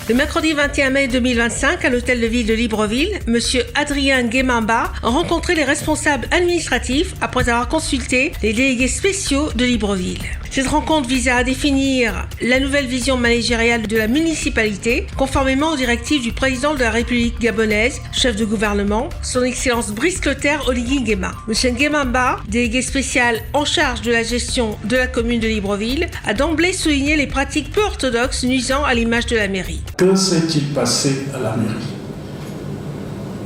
Le mercredi 21 mai 2025, à l'hôtel de ville de Libreville, M. Adrien Guémamba a rencontré les responsables administratifs après avoir consulté les délégués spéciaux de Libreville. Cette rencontre visait à définir la nouvelle vision managériale de la municipalité, conformément aux directives du président de la République gabonaise, chef de gouvernement, son Excellence Brice Clotaire Oligui Nguema. M. Guémamba, délégué spécial en charge de la gestion de la commune de Libreville, a d'emblée souligné les pratiques peu orthodoxes nuisant à l'image de la mairie. Que s'est-il passé à la mairie?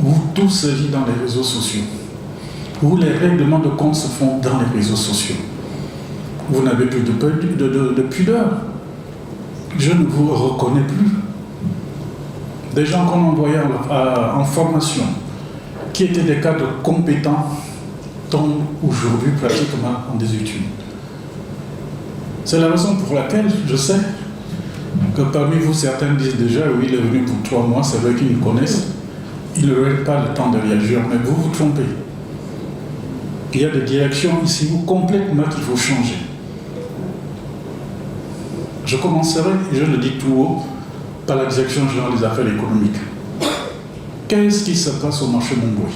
Où tout se vit dans les réseaux sociaux, où les règlements de compte se font dans les réseaux sociaux. Vous n'avez plus de pudeur. Je ne vous reconnais plus. Des gens qu'on envoyait en formation, qui étaient des cadres compétents, tombent aujourd'hui pratiquement en désuétude. C'est la raison pour laquelle je sais que parmi vous, certains disent déjà, oui, il est venu pour 3 mois, c'est vrai qu'ils nous connaissent. Ils n'auraient pas le temps de réagir, mais vous vous trompez. Il y a des directions ici où complètement qu'il faut changer. Je commencerai, et je le dis tout haut, par la direction générale des affaires économiques. Qu'est-ce qui se passe au marché Montbouy?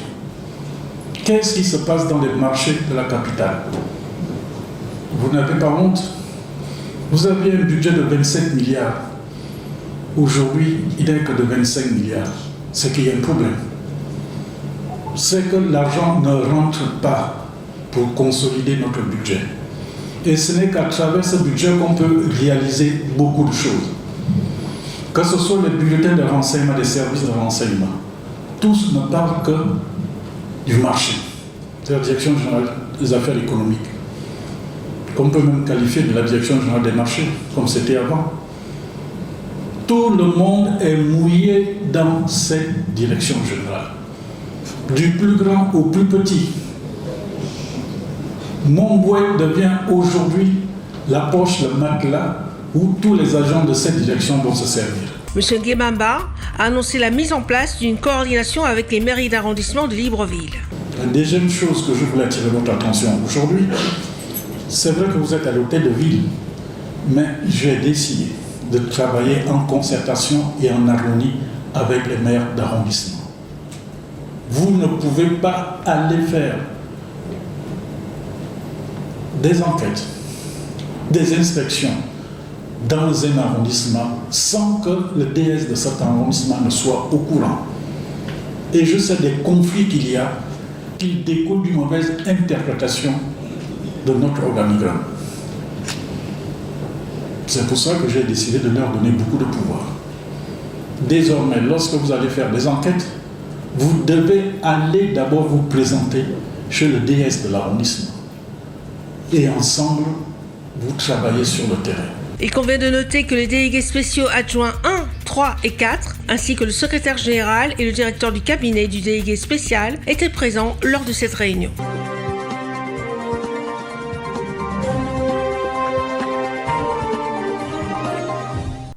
Qu'est-ce qui se passe dans les marchés de la capitale? Vous n'avez pas honte? Vous aviez un budget de 27 milliards. Aujourd'hui, il n'est que de 25 milliards. C'est qu'il y a un problème. C'est que l'argent ne rentre pas pour consolider notre budget. Et ce n'est qu'à travers ce budget qu'on peut réaliser beaucoup de choses. Que ce soit les bulletins de renseignement, des services de renseignement, tous ne parlent que du marché. C'est la direction générale des affaires économiques, qu'on peut même qualifier de la direction générale des marchés, comme c'était avant. Tout le monde est mouillé dans cette direction générale, du plus grand au plus petit. Montbouy devient aujourd'hui la poche, le matelas, où tous les agents de cette direction vont se servir. M. Guémamba a annoncé la mise en place d'une coordination avec les mairies d'arrondissement de Libreville. La deuxième chose que je voulais attirer votre attention aujourd'hui, c'est vrai que vous êtes à l'hôtel de ville, mais j'ai décidé de travailler en concertation et en harmonie avec les maires d'arrondissement. Vous ne pouvez pas aller faire des enquêtes, des inspections dans un arrondissement sans que le DS de cet arrondissement ne soit au courant. Et je sais des conflits qu'il y a qui découlent d'une mauvaise interprétation de notre organigramme. C'est pour ça que j'ai décidé de leur donner beaucoup de pouvoir. Désormais, lorsque vous allez faire des enquêtes, vous devez aller d'abord vous présenter chez le DS de l'arrondissement. Et ensemble, vous travaillez sur le terrain. Il convient de noter que les délégués spéciaux adjoints 1, 3 et 4, ainsi que le secrétaire général et le directeur du cabinet du délégué spécial, étaient présents lors de cette réunion.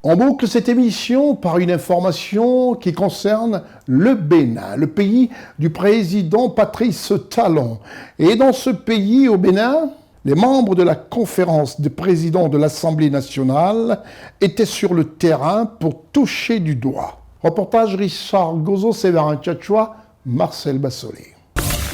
On boucle cette émission par une information qui concerne le Bénin, le pays du président Patrice Talon. Et dans ce pays, au Bénin, les membres de la conférence des présidents de l'Assemblée nationale étaient sur le terrain pour toucher du doigt. Reportage Richard Gozo, Séverin Tchatchoua, Marcel Bassolé.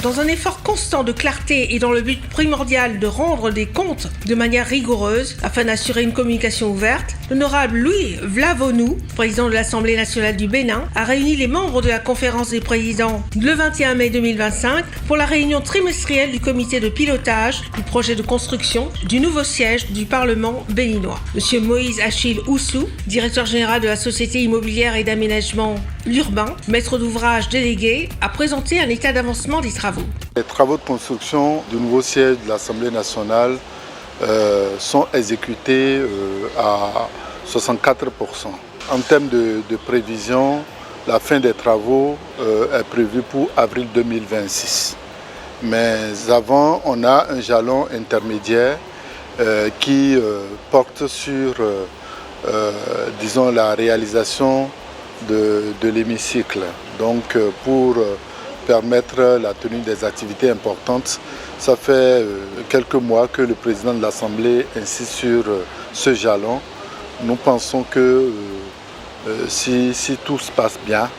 Dans un effort constant de clarté et dans le but primordial de rendre des comptes de manière rigoureuse afin d'assurer une communication ouverte, l'honorable Louis Vlavonou, président de l'Assemblée nationale du Bénin, a réuni les membres de la conférence des présidents le 21 mai 2025 pour la réunion trimestrielle du comité de pilotage du projet de construction du nouveau siège du Parlement béninois. Monsieur Moïse Achille Oussou, directeur général de la Société immobilière et d'aménagement L'Urbain, maître d'ouvrage délégué, a présenté un état d'avancement des travaux. Les travaux de construction du nouveau siège de l'Assemblée nationale sont exécutés à 64%. En termes de prévision, la fin des travaux est prévue pour avril 2026. Mais avant, on a un jalon intermédiaire qui porte sur disons, la réalisation de l'hémicycle. Donc pour permettre la tenue des activités importantes Ça fait quelques mois que le président de l'Assemblée insiste sur ce jalon. Nous pensons que si tout se passe bien,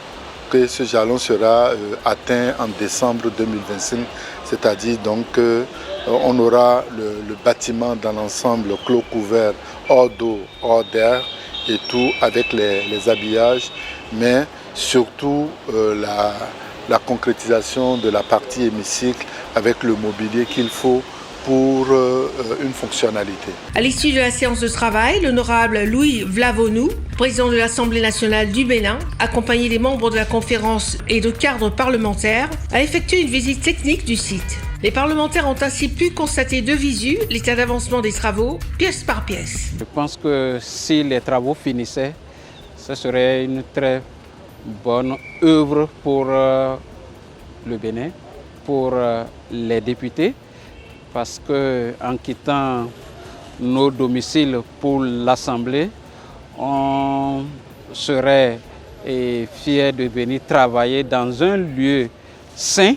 que ce jalon sera atteint en décembre 2025, c'est-à-dire donc on aura le bâtiment dans l'ensemble clos couvert, hors d'eau, hors d'air et tout avec les habillages, mais surtout la concrétisation de la partie hémicycle avec le mobilier qu'il faut pour une fonctionnalité. À l'issue de la séance de travail, l'honorable Louis Vlavonou, président de l'Assemblée nationale du Bénin, accompagné des membres de la conférence et de cadres parlementaires, a effectué une visite technique du site. Les parlementaires ont ainsi pu constater de visu l'état d'avancement des travaux, pièce par pièce. Je pense que si les travaux finissaient, ce serait une très bonne œuvre pour le Bénin, pour les députés, parce qu'en quittant nos domiciles pour l'Assemblée, on serait fiers de venir travailler dans un lieu sain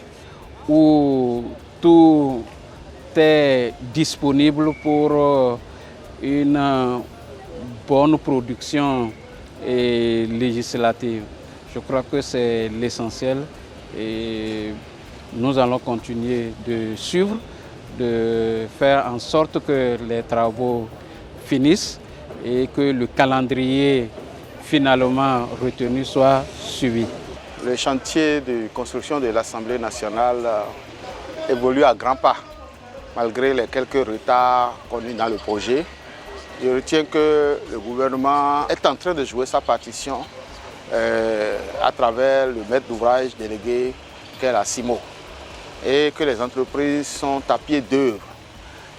où tout est disponible pour une bonne production législative. Je crois que c'est l'essentiel et nous allons continuer de suivre, de faire en sorte que les travaux finissent et que le calendrier finalement retenu soit suivi. Le chantier de construction de l'Assemblée nationale évolue à grands pas, malgré les quelques retards connus dans le projet. Je retiens que le gouvernement est en train de jouer sa partition à travers le maître d'ouvrage délégué qu'est la CIMO, et que les entreprises sont à pied d'œuvre.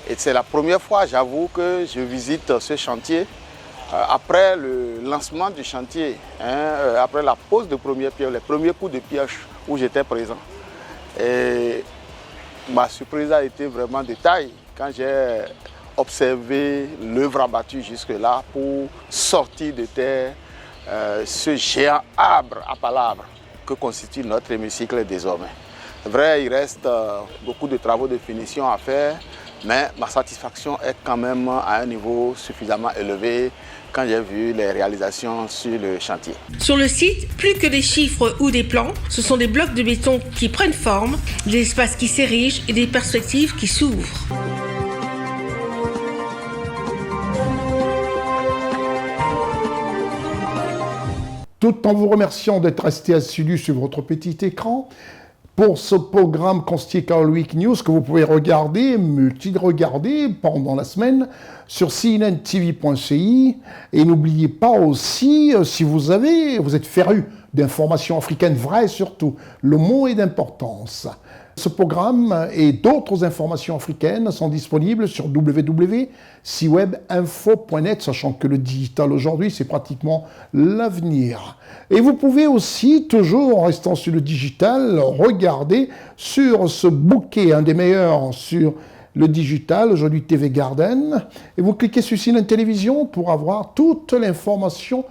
Et c'est la première fois, j'avoue, que je visite ce chantier après le lancement du chantier, après la pose de première pierre, les premiers coups de pioche où j'étais présent. Et ma surprise a été vraiment de taille quand j'ai observé l'œuvre abattue jusque-là pour sortir de terre ce géant arbre à palabres que constitue notre hémicycle désormais. C'est vrai, il reste beaucoup de travaux de finition à faire, mais ma satisfaction est quand même à un niveau suffisamment élevé quand j'ai vu les réalisations sur le chantier. Sur le site, plus que des chiffres ou des plans, ce sont des blocs de béton qui prennent forme, des espaces qui s'érigent et des perspectives qui s'ouvrent. Tout en vous remerciant d'être resté assidu sur votre petit écran, pour ce programme constitué Carl Week News que vous pouvez regarder, multi-regarder pendant la semaine sur cnntv.ci. Et n'oubliez pas aussi, si vous êtes féru d'informations africaines vraies surtout, le mot est d'importance. Ce programme et d'autres informations africaines sont disponibles sur www.ciwebinfo.net, sachant que le digital aujourd'hui, c'est pratiquement l'avenir. Et vous pouvez aussi, toujours en restant sur le digital, regarder sur ce bouquet, un des meilleurs sur le digital, aujourd'hui TV Garden, et vous cliquez sur CNN Télévision pour avoir toute l'information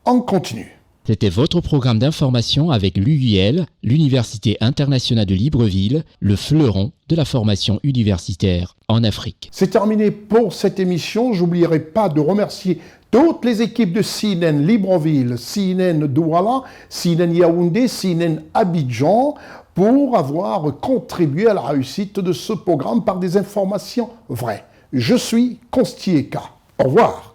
en continu. C'était votre programme d'information avec l'UIL, l'Université internationale de Libreville, le fleuron de la formation universitaire en Afrique. C'est terminé pour cette émission. J'oublierai pas de remercier toutes les équipes de CNN Libreville, CNN Douala, CNN Yaoundé, CNN Abidjan pour avoir contribué à la réussite de ce programme par des informations vraies. Je suis Constieka. Au revoir.